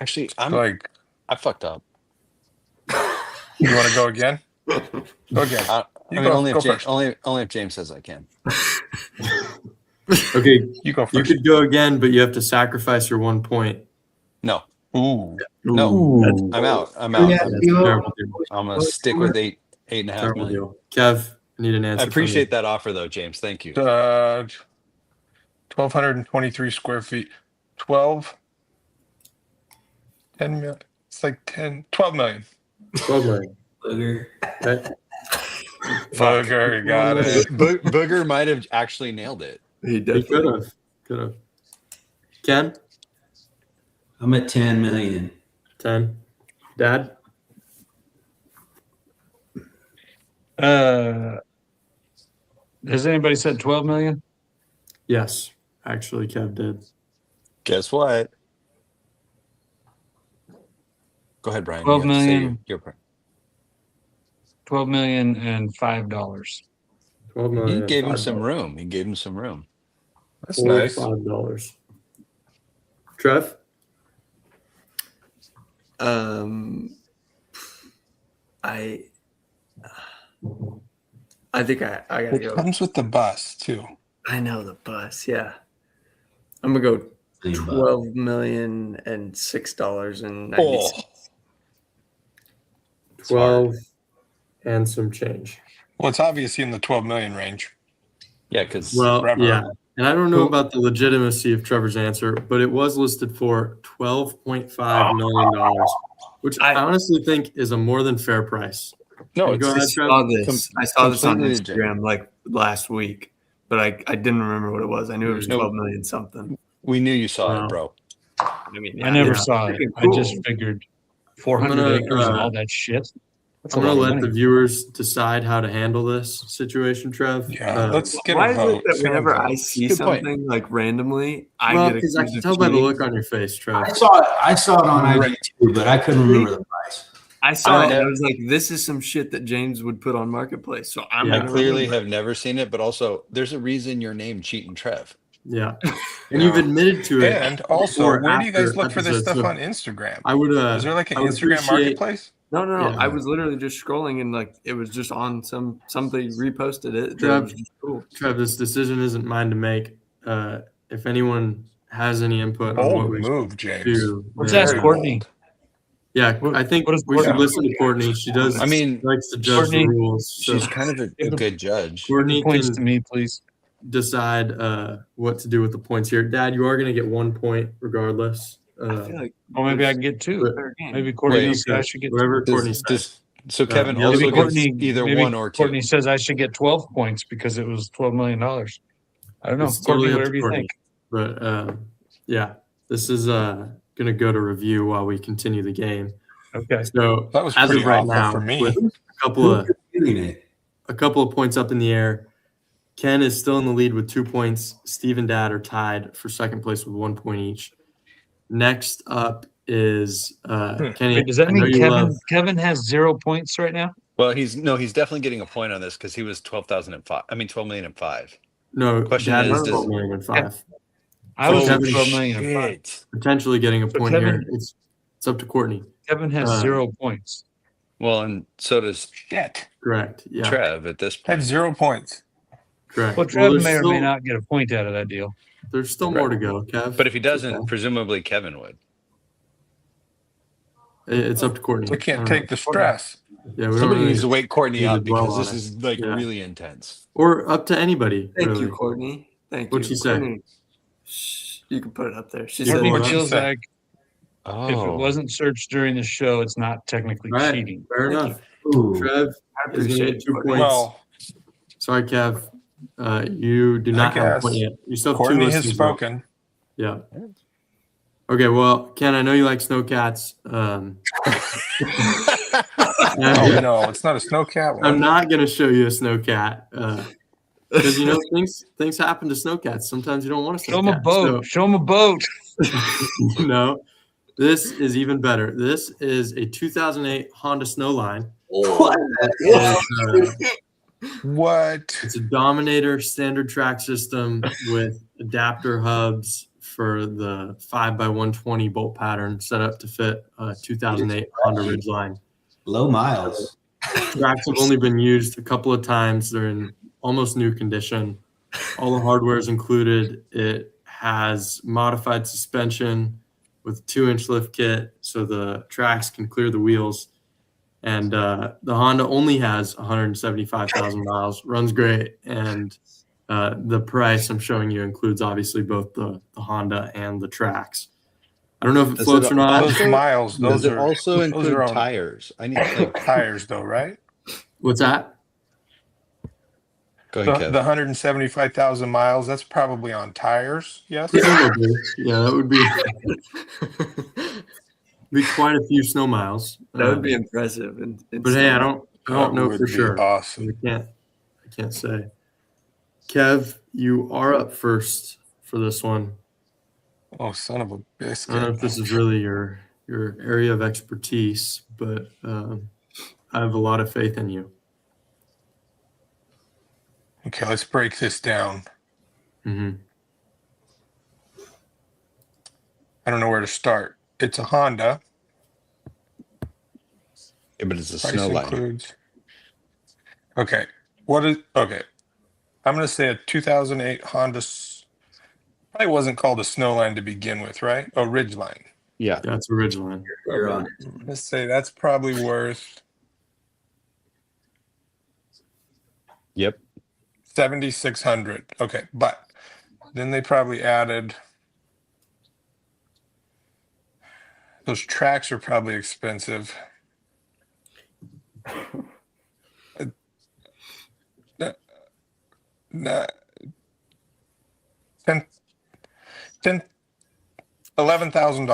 Actually, Like, I fucked up. you want to go again? Go again. I You mean, go, only go if James, first. only if James says I can. Okay, You go you first. could go again, but you have to sacrifice your 1 point. No, Ooh. no, I'm out. I'm out. Yeah. That's a terrible deal. I'm gonna stick with 8.5 Terrible million. deal. Kev, I need an answer. I appreciate that offer though, James. Thank you. 1,223 square feet. 10 million. It's like 12 million. 12 million. Booger. Okay. Bugger, got it. Booger might have actually nailed it. He He definitely could have. Could have. Ken, I'm at 10 million. 10. Dad, Has anybody said 12 million? yes. Actually, Kev did. Guess what? Go ahead, Brian. 12 You have to say million. your part. 12 million and $5. 12 million. He gave him $5. some room. He gave him some room. That's nice. $5. Trev, I think I gotta It go. comes with the bus, too. I know the bus. Yeah, I'm gonna go $12,006,090. Oh, 12 and some change. Well, it's obviously in the 12 million range. yeah, because Well, Forever. yeah. And I don't know about the legitimacy of Trevor's answer, but it was listed for $12.5 million, which I honestly think is a more than fair price. no, Go it's ahead, I Trev. saw this. I saw this on completely Instagram like last week, but I didn't remember what it was. I knew it was No. 12 million something. we knew you saw Wow. it, bro. I mean, I never yeah. saw it. Freaking I cool. just figured 400 I'm gonna, acres and all that shit. That's I'm a going to lot of let the money. viewers decide how to handle this situation, Trev. Yeah, let's get Why a is vote. it that Someone whenever vote. I see Good point. something like randomly, I Well, get because I accused can of tell by the cheating? look on your face, Trev. I saw it on IG too, but I couldn't remember the price. I saw I it and I never- was like, this is some shit that James would put on Marketplace. So I'm Yeah. I gonna clearly remember. have never seen it, but also there's a reason you're named Cheating Trev. Yeah. And you've admitted to it. And also, before, where do you guys after look for this episodes, stuff so on Instagram? I would, Is there like an I would Instagram appreciate- marketplace? No. Yeah. I was literally just scrolling and like it was just on somebody reposted it. Trev, It was just cool. Trev, this decision isn't mine to make. If anyone has any input on what Bold we move, should James. do. Let's there. ask Very Courtney. bold. Yeah, What- I think what does we should Courtney- listen to Courtney. She does. I mean, likes to judge Courtney, the rules. So She's kind of a good judge. Give the Courtney points can to me, please. decide what to do with the points here. Dad, you are going to get 1 point regardless. I feel like Well, maybe I can get two. But- Maybe Courtney Wait, says I should get whatever Does- Courtney says. does- so Kevin maybe also Maybe gets Courtney, either maybe 1 or 2. Courtney says I should get 12 points because it was $12 million. I don't know. It's Courtney, totally up to whatever you Courtney. think. But yeah, this is going to go to review while we continue the game. Okay. So That was as pretty of right awful now, for me. with a It. couple of points up in the air, Ken is still in the lead with 2 points. Steve and Dad are tied for second place with 1 point each. Next up is Kenny. Wait, does that I know mean you love- Kevin has 0 points right now? Well, he's definitely getting a point on this because he was 12,005. I mean, 12,000,005. No, Question Dad is, is does- 12,000,005. I was at Kevin- 12 million. and five. Shit. Potentially getting a But point Kevin- here. It's up to Courtney. Kevin has 0 points. Well, and so does Shit. Correct. Yeah. Trev at this Had point. 0 points. Correct. Well, Trev there's may or may still- not get a point out of that deal. There's still more to go, Kev. But if he doesn't, Okay. presumably Kevin would. It's up to Courtney. We I can't don't take know. the stress. Yeah, we don't Somebody really- needs to wake Courtney need to up dwell because on this it. is like Yeah. really intense. or up to anybody. thank really. you, Courtney. Thank What'd you. she say? Courtney, shh, you can put it up there. She Yeah, said, Courtney well, feels that's- like Oh, if it wasn't searched during the show, it's not technically All right, cheating. fair Thank enough. Ooh. Trev I is going to appreciate get 2 Courtney. points. Well, Sorry, Kev. You do not have a guess. point yet. You still have Courtney two has listens left. spoken. Yeah. Okay, well, Ken, I know you like snowcats. Oh, no, it's not a snowcat one. I'm not going to show you a snowcat because you know things happen to snowcats. Sometimes you don't want to Show him a snowcat. boat. Show him a boat. So, no, this is even better. This is a 2008 Honda Snowline. What? What? It's a Dominator standard track system with adapter hubs for the 5x120 bolt pattern set up to fit a 2008 Honda Ridgeline. Low miles. Tracks have only been used a couple of times. They're in almost new condition. All the hardware is included. It has modified suspension with 2-inch lift kit so the tracks can clear the wheels. And the Honda only has 175,000 miles, runs great. And the price I'm showing you includes obviously both the Honda and the tracks. I don't know if it Does floats it or not. Those miles, does those it are also those include are on tires? I need like, tires, though, right? What's that? go The, ahead, the Kev. 175,000 miles, that's probably on tires, yes? Presumably. Yeah, that would be quite a few snow miles. That would be impressive. But hey, I don't That know would for be sure. Awesome. I can't say. Kev, you are up first for this one. Oh, son of a I don't know biscuit. if this is really your area of expertise, but I have a lot of faith in you. Okay, let's break this down. hmm I don't know where to start. It's a Honda. Yeah, but it's a Price snow line. includes. Okay. Okay. I'm going to say a 2008 Honda. Probably wasn't called a Snowline to begin with, right? Oh, Ridgeline. Yeah. That's original. You're on. Let's say that's probably worth Yep. 7,600. Okay, but then they probably added. Those tracks are probably expensive. Nah, 11,000.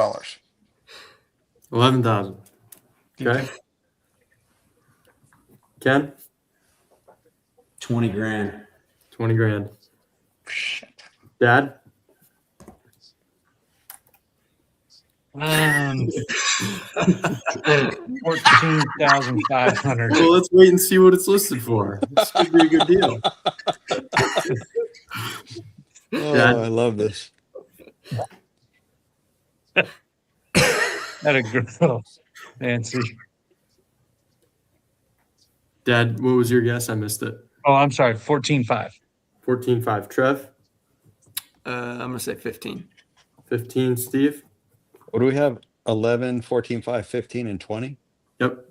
11,000. Okay. Ken, 20 grand. 20 grand. Dad, 14,500. well, let's wait and see what it's listed for. This could be a good deal. Oh, Dad? I love this. That a girl, Nancy. Dad, what was your guess? I missed it. Oh, I'm sorry, 14,500. 14.5. Trev, I'm going to say 15. 15, Steve. What do we have? 11, 14, 5, 15, and 20? Yep.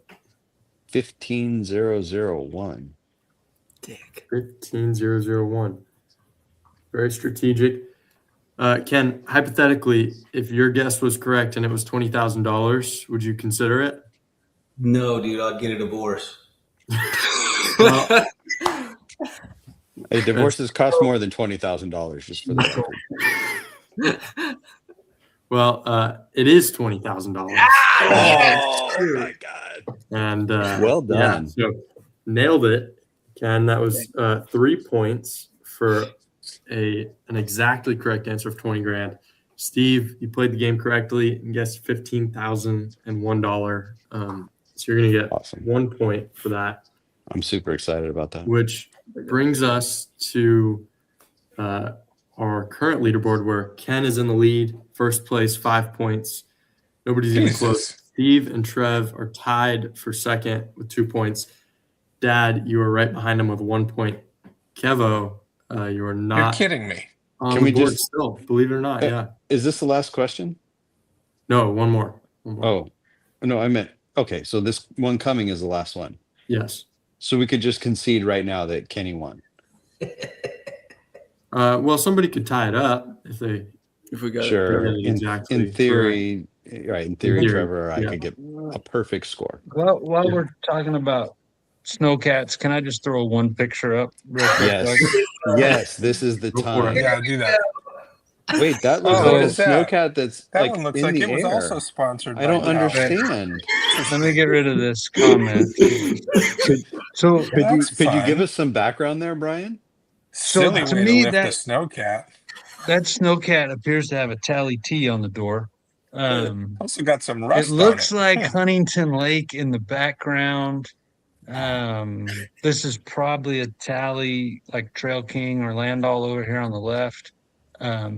15001. Dick. 15001. Very strategic. Ken, hypothetically, if your guess was correct and it was $20,000, would you consider it? No, dude, I'll get a divorce. Well, Hey, divorces cost more than $20,000, just for the record. well, it is $20,000. Oh my God. And Well done. so nailed it, Ken. That was 3 points for an exactly correct answer of 20 grand. Steve, you played the game correctly and guessed $15,001. So you're gonna get Awesome. 1 point for that, I'm super excited about that. which brings us to our current leaderboard where Ken is in the lead, first place, 5 points. Nobody's even close. Jesus. Steve and Trev are tied for second with 2 points. Dad, you are right behind him with 1 point. Kevo, you are You're not kidding me. on Can the we board just- still, believe it or not. Yeah. Is this the last question? No, one more. Oh, no, I meant, okay, so this one coming is the last one. Yes. So we could just concede right now that Kenny won. Well, somebody could tie it up if they. If we got Sure. Yeah, exactly. In theory, right, in theory, theory, Trevor, I yeah. could get a perfect score. Well, while Yeah. we're talking about snowcats, can I just throw one picture up real quick? Yes. Doug? Yes, this is the Go for time. it. Yeah, do that. Wait, that looks Oh, like what a is that? snowcat that's That like one looks in like the it was air. also sponsored. I don't by Cal. understand. Let me get rid of this comment. So Could you That's give fine. us some background there, Brian? Silly to way me, to lift that- a snowcat. that snowcat appears to have a tally T on the door. Also got some It rust looks on it. like Huntington Lake in the background. This is probably a tally like Trail King or Landall over here on the left.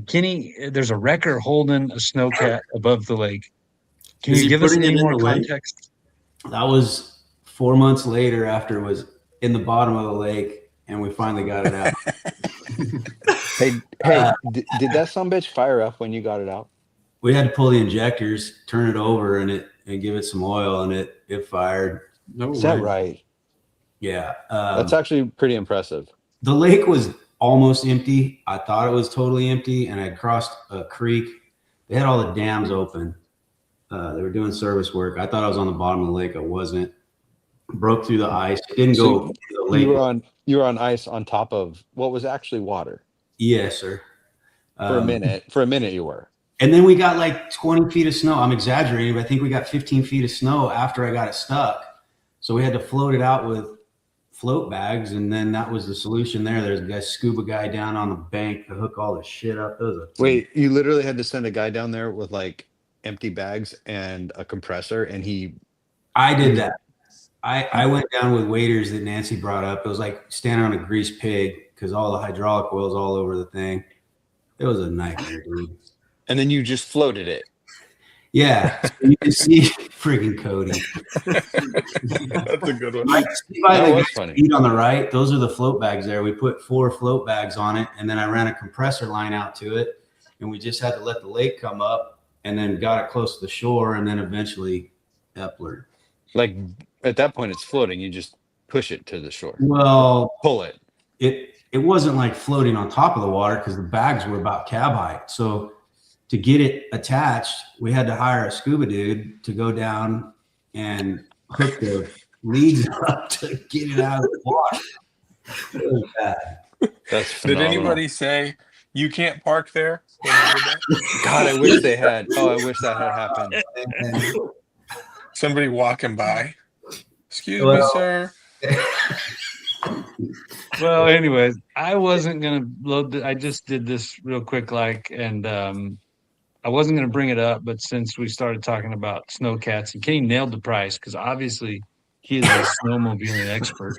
Kenny, there's a wrecker holding a snowcat above the lake. Can Is you he give us putting any it in more the lake? context? That was 4 months later after it was in the bottom of the lake, and we finally got it out. Hey, did that sumbitch fire up when you got it out? We had to pull the injectors, turn it over, and give it some oil, and it fired. No Is that way. right? Yeah, That's actually pretty impressive. the lake was almost empty. I thought it was totally empty, and I'd crossed a creek. They had all the dams open. They were doing service work. I thought I was on the bottom of the lake. I wasn't. Broke through the ice. Didn't So go to the lake. You were on ice on top of what was actually water Yes, sir. for a minute. For a minute, you were. And then we got like 20 feet of snow. I'm exaggerating, but I think we got 15 feet of snow after I got it stuck. So we had to float it out with float bags, and then that was the solution there. There's a scuba guy down on the bank to hook all the shit up. Wait, you literally had to send a guy down there with like empty bags and a compressor, and I did that. I went down with waders that Nancy brought up. It was like standing on a greased pig because all the hydraulic oil's all over the thing. It was a nightmare, dude. and then you just floated it. Yeah, so you can see freaking Cody. That's a good one. By That the was funny. feet on the right, those are the float bags there. We put 4 float bags on it, and then I ran a compressor line out to it, and we just had to let the lake come up, and then got it close to the shore, and then eventually Epler. Like at that point, it's floating. You just push it to the shore, Well, pull it. it wasn't like floating on top of the water because the bags were about cab height. So to get it attached, we had to hire a scuba dude to go down and hook the leads up to get it out of the water. It was bad. That's Did phenomenal. anybody say you can't park there? when you did that? God, I wish they had. Oh, I wish that had happened. And Somebody walking by. Excuse me, Well- sir. Well, anyways, I wasn't gonna load. I just did this real quick, and I wasn't gonna bring it up, but since we started talking about snowcats, and Kenny nailed the price because obviously he is a snowmobiling expert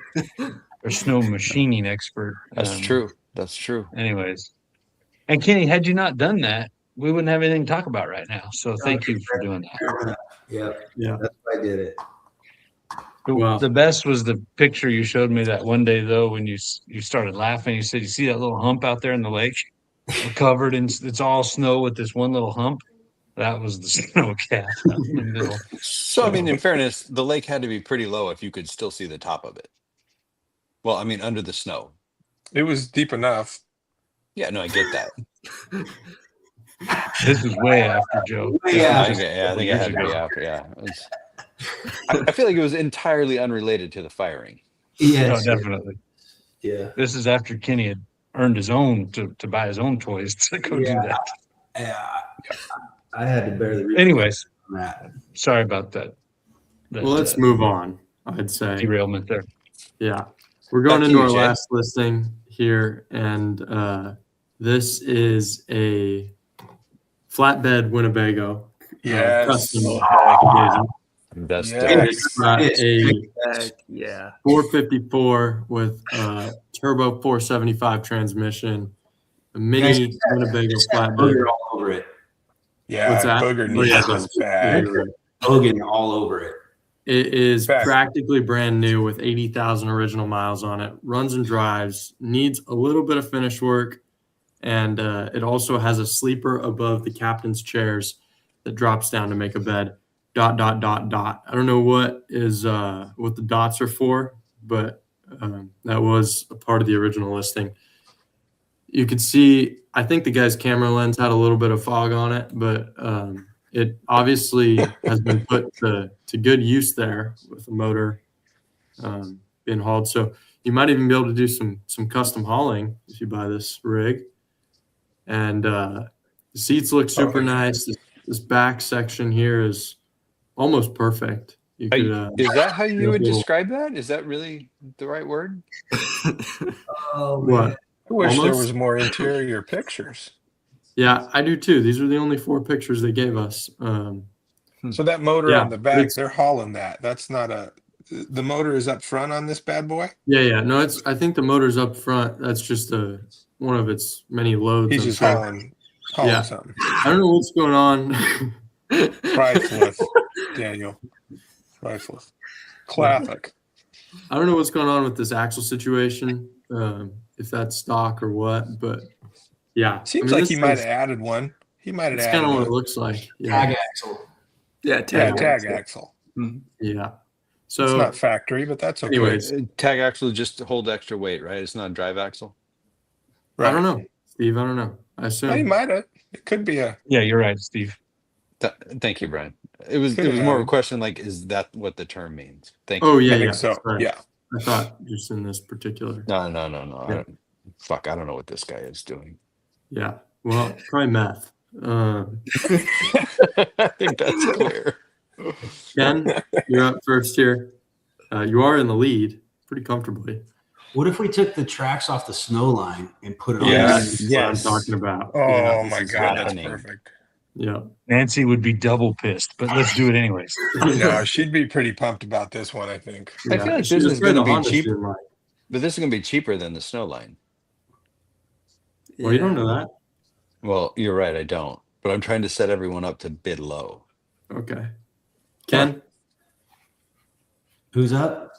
or snow machining expert. That's true. That's true. Anyways, and Kenny, had you not done that, we wouldn't have anything to talk about right now. So thank you for doing that. yeah, Yeah. that's why I did it. Wow. The best was the picture you showed me that one day though when you started laughing. You said, "You see that little hump out there in the lake?" covered in, it's all snow with this one little hump. That was the snow cat out in the middle. So, I mean, in fairness, the lake had to be pretty low if you could still see the top of it. Well, I mean, under the snow. It was deep enough. Yeah, no, I get that. This was way after Joe. Yeah. I think it had to be after. Yeah, I feel like it was entirely unrelated to the firing. Yes. No, definitely. Yeah. This is after Kenny had earned his own to buy his own toys to go do that. Yeah. I had to bear the Anyways, on that. sorry about that. Well, let's move on. I'd say. Derailment there. Yeah, we're going Back to into you, our Jay. last listing here, and this is a flatbed Winnebago. Yes. Custom occasion. That's Yeah. It's got a Yeah. 454 with turbo 475 transmission, a mini Winnebago flatbed. Booger all over it. Yeah, What's that? Booger Oh, yeah, needs his bag. Bogan all over it. It is Fact. practically brand new with 80,000 original miles on it. Runs and drives, needs a little bit of finish work, and it also has a sleeper above the captain's chairs that drops down to make a bed. ... I don't know what the dots are for, but that was a part of the original listing. You could see, I think the guy's camera lens had a little bit of fog on it, but it obviously has been put to good use there with the motor being hauled. So you might even be able to do some custom hauling if you buy this rig. And the seats look super nice. This back section here is almost perfect. You could, Is that how you would little- describe that? Is that really the right word? Oh, what? I wish there Almost. was more interior pictures. Yeah, I do too. These are the only 4 pictures they gave us. So that motor Yeah, on the back, it's- they're hauling that. That's not the motor is up front on this bad boy. Yeah. No, I think the motor's up front. That's just one of its many loads. He's I'm just sure. hauling Yeah. something. I don't know what's going on. Priceless, Daniel. Priceless. Classic. I don't know what's going on with this axle situation. If that's stock or what, but yeah. Seems like he might have added one. He might have That's added kind of what it one. looks like. Yeah. Tag axle. Yeah, Yeah, tag. tag axle. Yeah. It's So not factory, but that's okay. anyways, Tag axle just to hold extra weight, right? It's not a drive axle. I don't know, Steve. I don't know. I He assume. might have. It could be a. Yeah, you're right, Steve. Thank you, Brian. It was Could've more of a been. question like, is that what the term means? Thank you. Oh yeah, I think yeah. so. Sorry. Yeah. I thought just in this particular. No. Yeah. I don't know what this guy is doing. Yeah. Well, probably meth. I think that's clear. Ken, you're up first here. You are in the lead pretty comfortably. What if we took the tracks off the snow line and put it on? Yes. That's what I'm talking about. Oh Yeah. my is God, happening. that's perfect. Yeah. Nancy would be double pissed, but let's do it anyways. No, she'd be pretty pumped about this one, I think. I feel like She this was is afraid gonna the be Honda's cheap. didn't like. But this is going to be cheaper than the snow line. Well, you don't know that. Well, you're right. I don't. But I'm trying to set everyone up to bid low. Okay. Ken, Who's up?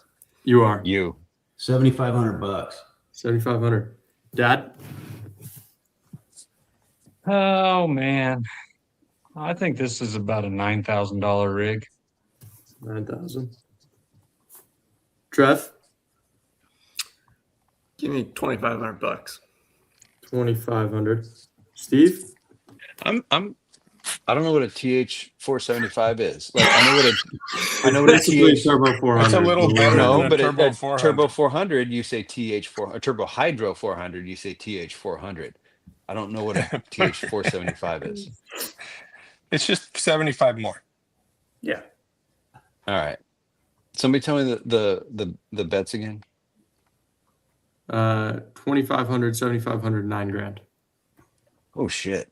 you are You. $7,500. 7,500. Dad, Oh man, I think this is about a $9,000 rig. 9,000. Trev, Give me $2,500. 2,500. Steve, I don't know what a TH 475 is. Like I know what a basically TH. Turbo 400. That's a little better No, than a but Turbo a 400. Turbo 400, you say TH4. A Turbo Hydro 400, you say TH 400. I don't know what a TH 475 is. It's just 75 more. Yeah. All right. Somebody tell me the bets again. 2,500, 7,500, 9 grand. Oh shit.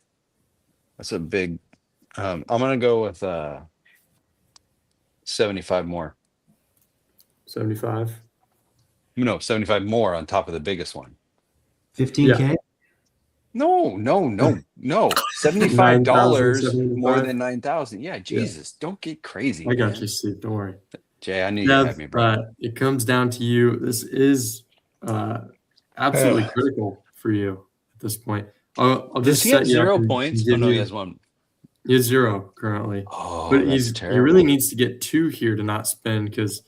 That's a big I'm gonna go with 75 more. 75. No, 75 more on top of the biggest one. 15K? No. $75 more than 9,000. Yeah, Jesus. Don't get crazy. I got man. you, Steve. Don't worry. Jay, I knew you had me, bro. It comes down to you. This is absolutely critical for you at this point. I'll Does just he have set you up 0 and points? Oh give no, he you. has 1. He has 0 currently, Oh, but that's he terrible. really needs to get 2 here to not spin, because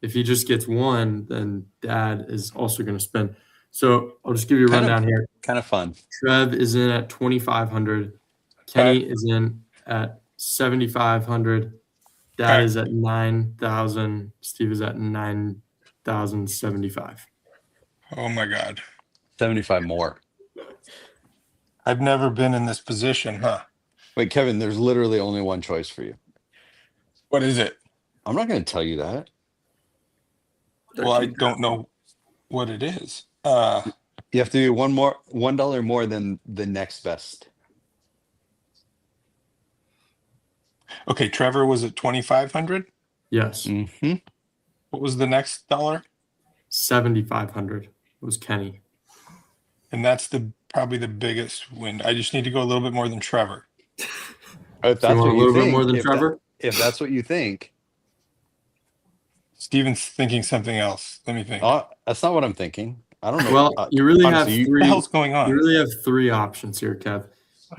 if he just gets 1, then Dad is also going to spin. So I'll just give you a rundown here. Kind of fun. Trev is in at 2,500. Kenny is in at 7,500. Dad is at 9,000. Steve is at 9,075. Oh my God. 75 more. I've never been in this position, huh? Wait, Kevin, there's literally only one choice for you. What is it? I'm not going to tell you that. Well, I don't know what it is. You have to do $1 more than the next best. Okay, Trevor was at 2,500. Yes. Mm-hmm. What was the next dollar? 7,500 was Kenny. And that's probably the biggest win. I just need to go a little bit more than Trevor. If So that's you want what a you little bit think, more than Trevor? If that's what you think, Steven's thinking something else. Let me think. that's not what I'm thinking. I don't know. Well, you really honestly, have you- three. What the hell's going You on? really have 3 options here, Kev.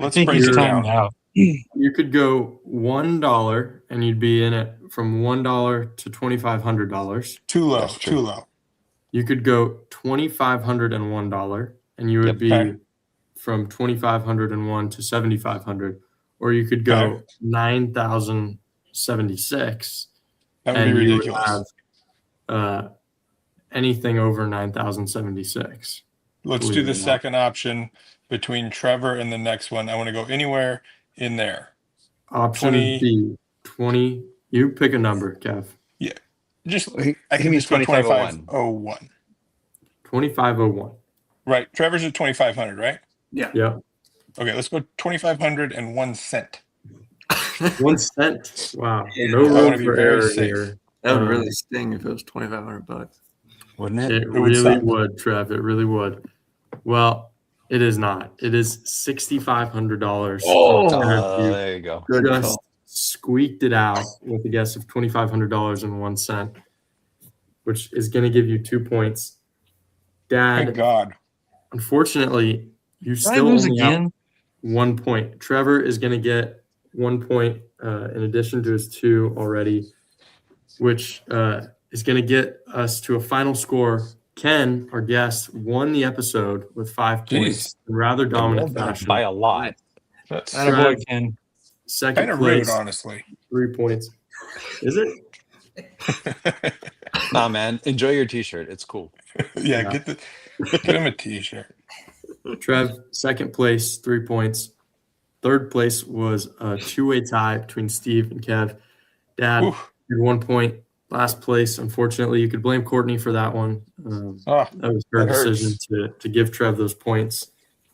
Let's I think break he's it timed down. out. You could go $1 and you'd be in it from $1 to $2,500. Too low. That's true. Too low. You could go $2,501 and you would Yep. be Okay. from 2,501 to 7,500, or you could go Okay. 9,076 That would and be you ridiculous. would have anything over 9,076. Let's believe do it the or not. second option between Trevor and the next one. I want to go anywhere in there. Option 20. B, 20. You pick a number, Kev. Just He I can means just go 2501. 2501. 2,501. Right. Trevor's at 2,500, right? Yeah. Yeah. Okay, let's go 2,501 cent. 1 cent. Wow. Yeah, No I wanna room be for very error safe. here. That would Um, really sting if it was $2,500. Wouldn't it? It would really suck. would, Trev. It really would. Well, it is not. It is $6,500. There you go. Good Just call. squeaked it out with a guess of $2,500.01, which is going to give you 2 points. Thank Dad, God. unfortunately, you Did I still lose only have again? 1 point. Trevor is going to get 1 point in addition to his 2 already, which is going to get us to a final score. Ken, our guest, won the episode with 5 points in rather dominant fashion. By a lot. That's Attaboy, Ken. Second kind of rude, place, honestly. 3 points. Is it? Nah, man. Enjoy your t-shirt. It's cool. Yeah, Yeah. get him a t-shirt. Trev, second place, 3 points. Third place was a 2-way tie between Steve and Kev. Dad Oof. had 1 point. Last place, unfortunately, you could blame Courtney for that one. Oh, That was her that hurts. decision to give Trev those points.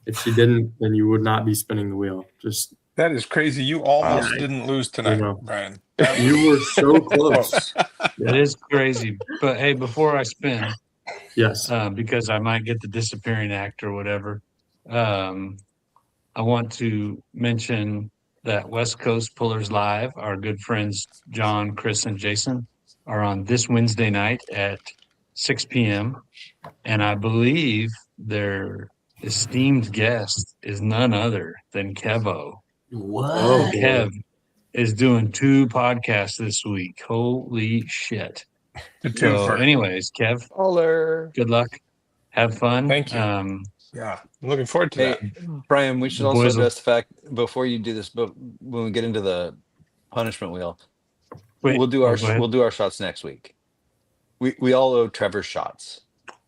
If she didn't, then you would not be spinning the wheel. Just that is crazy. You almost Yeah. didn't lose tonight, know. Brian. you were so close. That is crazy. But hey, before I spin, Yes. because I might get the disappearing act or whatever, I want to mention that West Coast Pullers Live, our good friends John, Chris, and Jason, are on this Wednesday night at 6 p.m. And I believe their esteemed guest is none other than Kevo. Oh, boy. Kev is doing 2 podcasts this week. Holy shit. The So twofer. anyways, Kev, Holler. good luck. Have fun. Thank you. Yeah, I'm looking forward to Hey, that. Brian, we should The also boys will- address the fact before you do this, but when we get into the punishment wheel, Wait, we'll do our go ahead. shots next week. We all owe Trevor shots,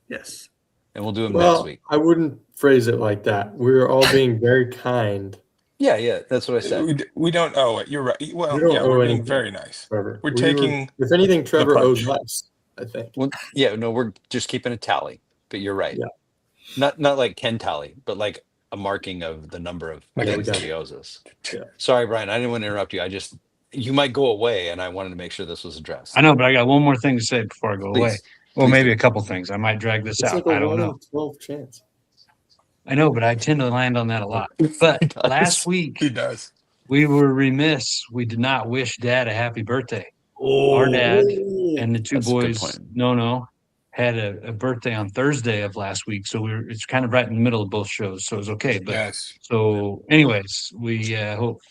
Yes. and we'll do them Well, next week. I wouldn't phrase it like that. We're all being very kind, Yeah, that's what I said. We don't owe it. You're right. Well, We don't yeah, owe we're being anything. very nice. Trevor. We're taking if anything, Trevor owes punch. less, I think. Well, yeah, no, we're just keeping a tally. But you're right. Yeah. Not like Ken Talley, but like a marking of the number of Like things a- that he owes us. Yeah. Sorry, Brian. I didn't want to interrupt you. You might go away, and I wanted to make sure this was addressed. I know, but I got one more thing to say before I go Please. away. Well, Please maybe do. a couple things. I might drag this It's out. like a I don't 1 know. in 12 chance. I know, but I tend to land on that a lot. But does. last week He does. we were remiss. We did not wish Dad a happy birthday. Our dad and the 2 That's a good boys, point. no, had a birthday on Thursday of last week, so it's kind of right in the middle of both shows, so it was okay. But Yes. so, anyways, we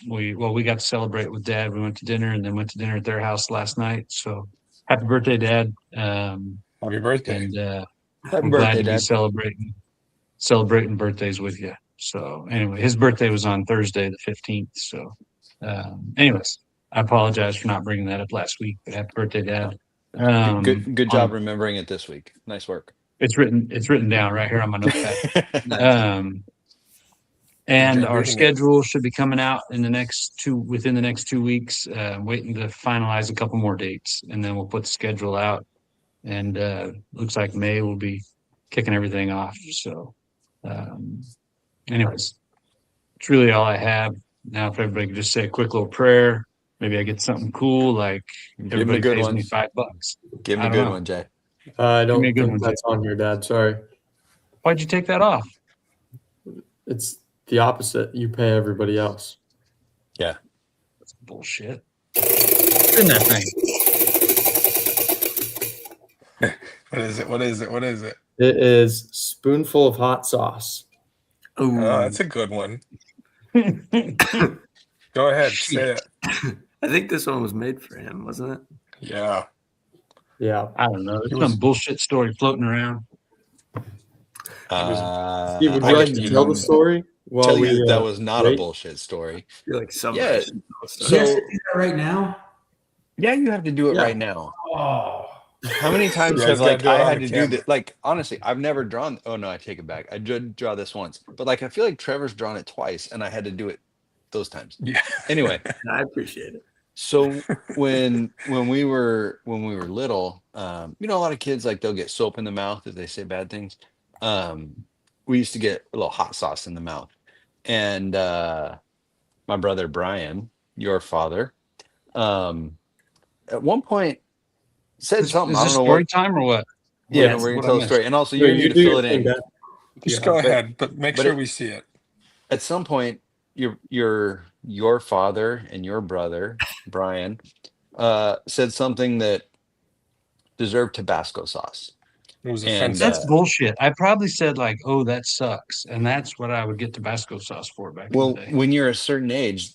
we got to celebrate with Dad. We went to dinner and then went to dinner at their house last night. So happy birthday, Dad! Happy birthday. And Happy I'm glad birthday, to be Dad. celebrating birthdays with you. So anyway, his birthday was on Thursday, the 15th. So, anyways, I apologize for not bringing that up last week. But happy birthday, Dad! Good job remembering it this week. Nice work. It's written down right here on my notepad. And Enjoy our reading it. schedule should be coming out within the next 2 weeks. Waiting to finalize a couple more dates, and then we'll put the schedule out. And looks like May will be kicking everything off. So, anyways, it's really all I have. Now, if everybody could just say a quick little prayer, maybe I get something cool like Give me a everybody good pays one. me $5. Give me I a don't good know. one, Jay. I don't me a good think one, that's on here, Dad. Sorry. Why'd you take that off? It's the opposite. You pay everybody else. Yeah. That's bullshit. What's in that thing? What is it? What is it? What is it? It is spoonful of hot sauce. Ooh, Oh, that's a good one. Go ahead. Say it. I think this one was made for him, wasn't it? Yeah. Yeah. I don't know. There's It was- some bullshit story floating around. Steve, would I you like can to tell the story? tell While you we, that was not a wait? bullshit story. I feel like some. Yeah. Do you So have to do that right now? yeah, you have to do it Yeah. right now. Oh. How many times Yeah, have he's gotta like do it I on had the to camera. do that? Like honestly, I've never drawn. Oh no, I take it back. I did draw this once, but like I feel like Trevor's drawn it twice, and I had to do it those times. Yeah. Anyway, I appreciate it. so when we were little, a lot of kids like they'll get soap in the mouth if they say bad things. We used to get a little hot sauce in the mouth, and my brother Brian, your father, at one point said something. Is I this don't know story what. time or what? Yeah, What- we're gonna what I tell the missed? story, and also No, you need to do fill your it thing, in. Dad. Just Yeah, go but- ahead, but make but sure it- we see it. At some point, your father and your brother Brian said something that deserved Tabasco sauce. It was And, offensive. That's bullshit. I probably said like, "Oh, that sucks," and that's what I would get Tabasco sauce for back Well, in the day. when you're a certain age,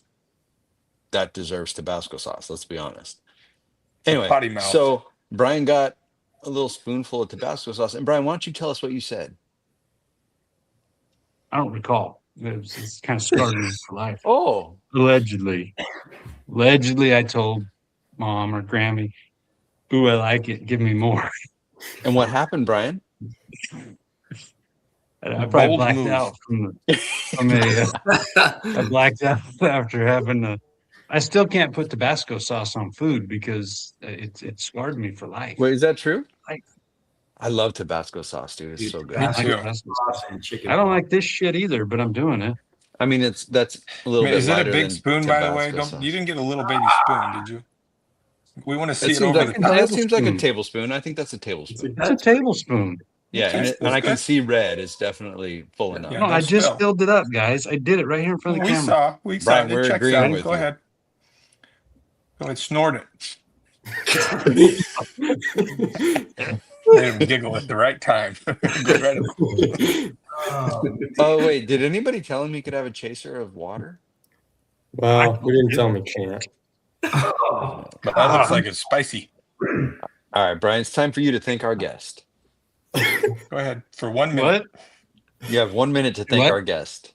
that deserves Tabasco sauce. Let's be honest. Anyway, potty mouth. so Brian got a little spoonful of Tabasco sauce, and Brian, why don't you tell us what you said? I don't recall. It's kind of scarred me for life. Oh, Allegedly, I told Mom or Grammy, "Ooh, I like it. Give me more." and what happened, Brian? And I probably Bold blacked move. out I blacked out after having the. I still can't put Tabasco sauce on food because it scarred me for life. Wait, is that true? Like- I love Tabasco sauce, dude. It's so good. Me I like too. Tabasco Sauce sauce. and chicken. I don't like this shit either, but I'm doing it. I mean, that's a little bit Is it a lighter big than spoon, by the way? Tabasco sauce. You didn't get a little baby spoon, did you? We want to see It it seems over like the top. that seems like a tablespoon. tablespoon. I think that's a tablespoon. It's a tablespoon. Yeah, and, That's and I can good. see red. It's definitely full enough. Yeah, No, don't I just spill. filled it up, guys. I did it right here in front of the We camera. saw. We saw. Brian, It we're checks agreeing out. with Go you. ahead. Go ahead, snort it. Made him giggle at the right time. Good, right. Oh wait, did anybody tell him he could have a chaser of water? Well, we didn't tell me can't. But that looks like it's spicy. All right, Brian, it's time for you to thank our guest. Go ahead for 1 minute. What? You have 1 minute to thank What? our guest.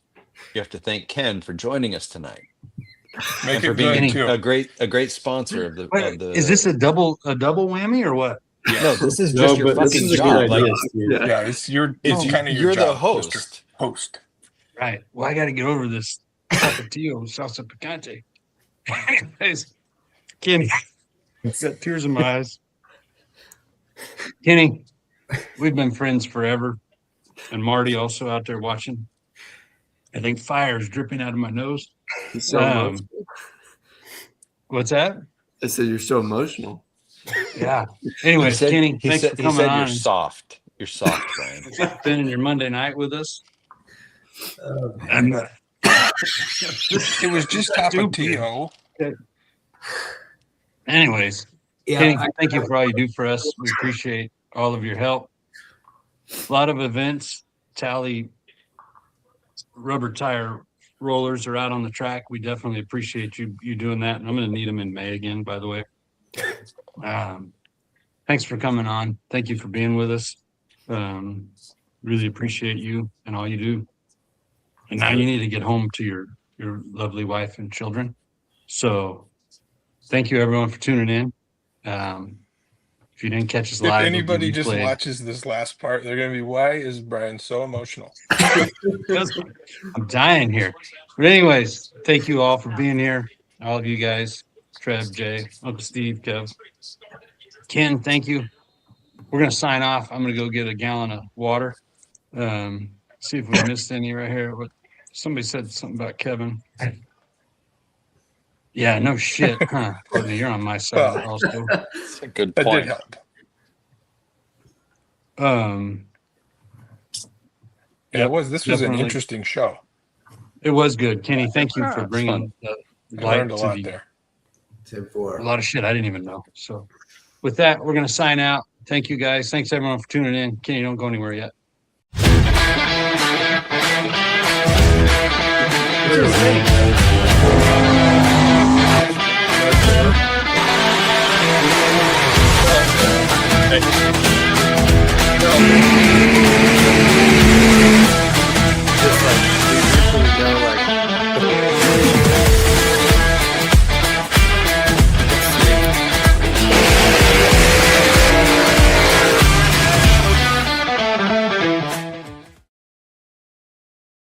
You have to thank Ken for joining us tonight Make and for it being good a too. great sponsor of the. Wait, of the is this a double whammy or what? No, this is No, just your but this fucking is a job. good idea, Like, Steve. Yeah. Yeah, it's kind of your you're job, the host. Mr. Host. Right. Well, I got to get over this tapatio salsa picante. Anyways, Kenny, I've got tears in my eyes. Kenny, we've been friends forever, and Marty also out there watching. I think fire is dripping out of my nose. He's so emotional. What's that? I said you're so emotional. Yeah. Anyways, Kenny, he thanks said, for he coming said on you're soft. You're soft, Brian. and spending your Monday night with us. Okay. And It was just tapatio. anyways, Yeah, Kenny, thank you for all you do for us. We appreciate all of your help. A lot of events. Talley rubber tire rollers are out on the track. We definitely appreciate you doing that. And I'm going to need them in May again, by the way. Thanks for coming on. Thank you for being with us. Really appreciate you and all you do. And now you need to get home to your lovely wife and children. So thank you everyone for tuning in. If you didn't catch us If live, anybody it'll just be replayed. watches this last part, they're gonna be, why is Brian so emotional? I'm dying here. But anyways, thank you all for being here. All of you guys, Trev, Jay, Uncle Steve, Kev, Ken, thank you. We're going to sign off. I'm going to go get a gallon of water. See if we missed any right here. What somebody said something about Kevin. Yeah, no shit, huh? Courtney, you're on my side Well, also. That's a good That did point. help. Yeah, Yep, this was an definitely. interesting show. It was good. Kenny, thank you Yeah, for it's bringing the I light learned a to lot the there. 10-4. a lot of shit I didn't even know. So with that, we're going to sign out. Thank you guys. Thanks everyone for tuning in. Kenny, don't go anywhere yet. Hey.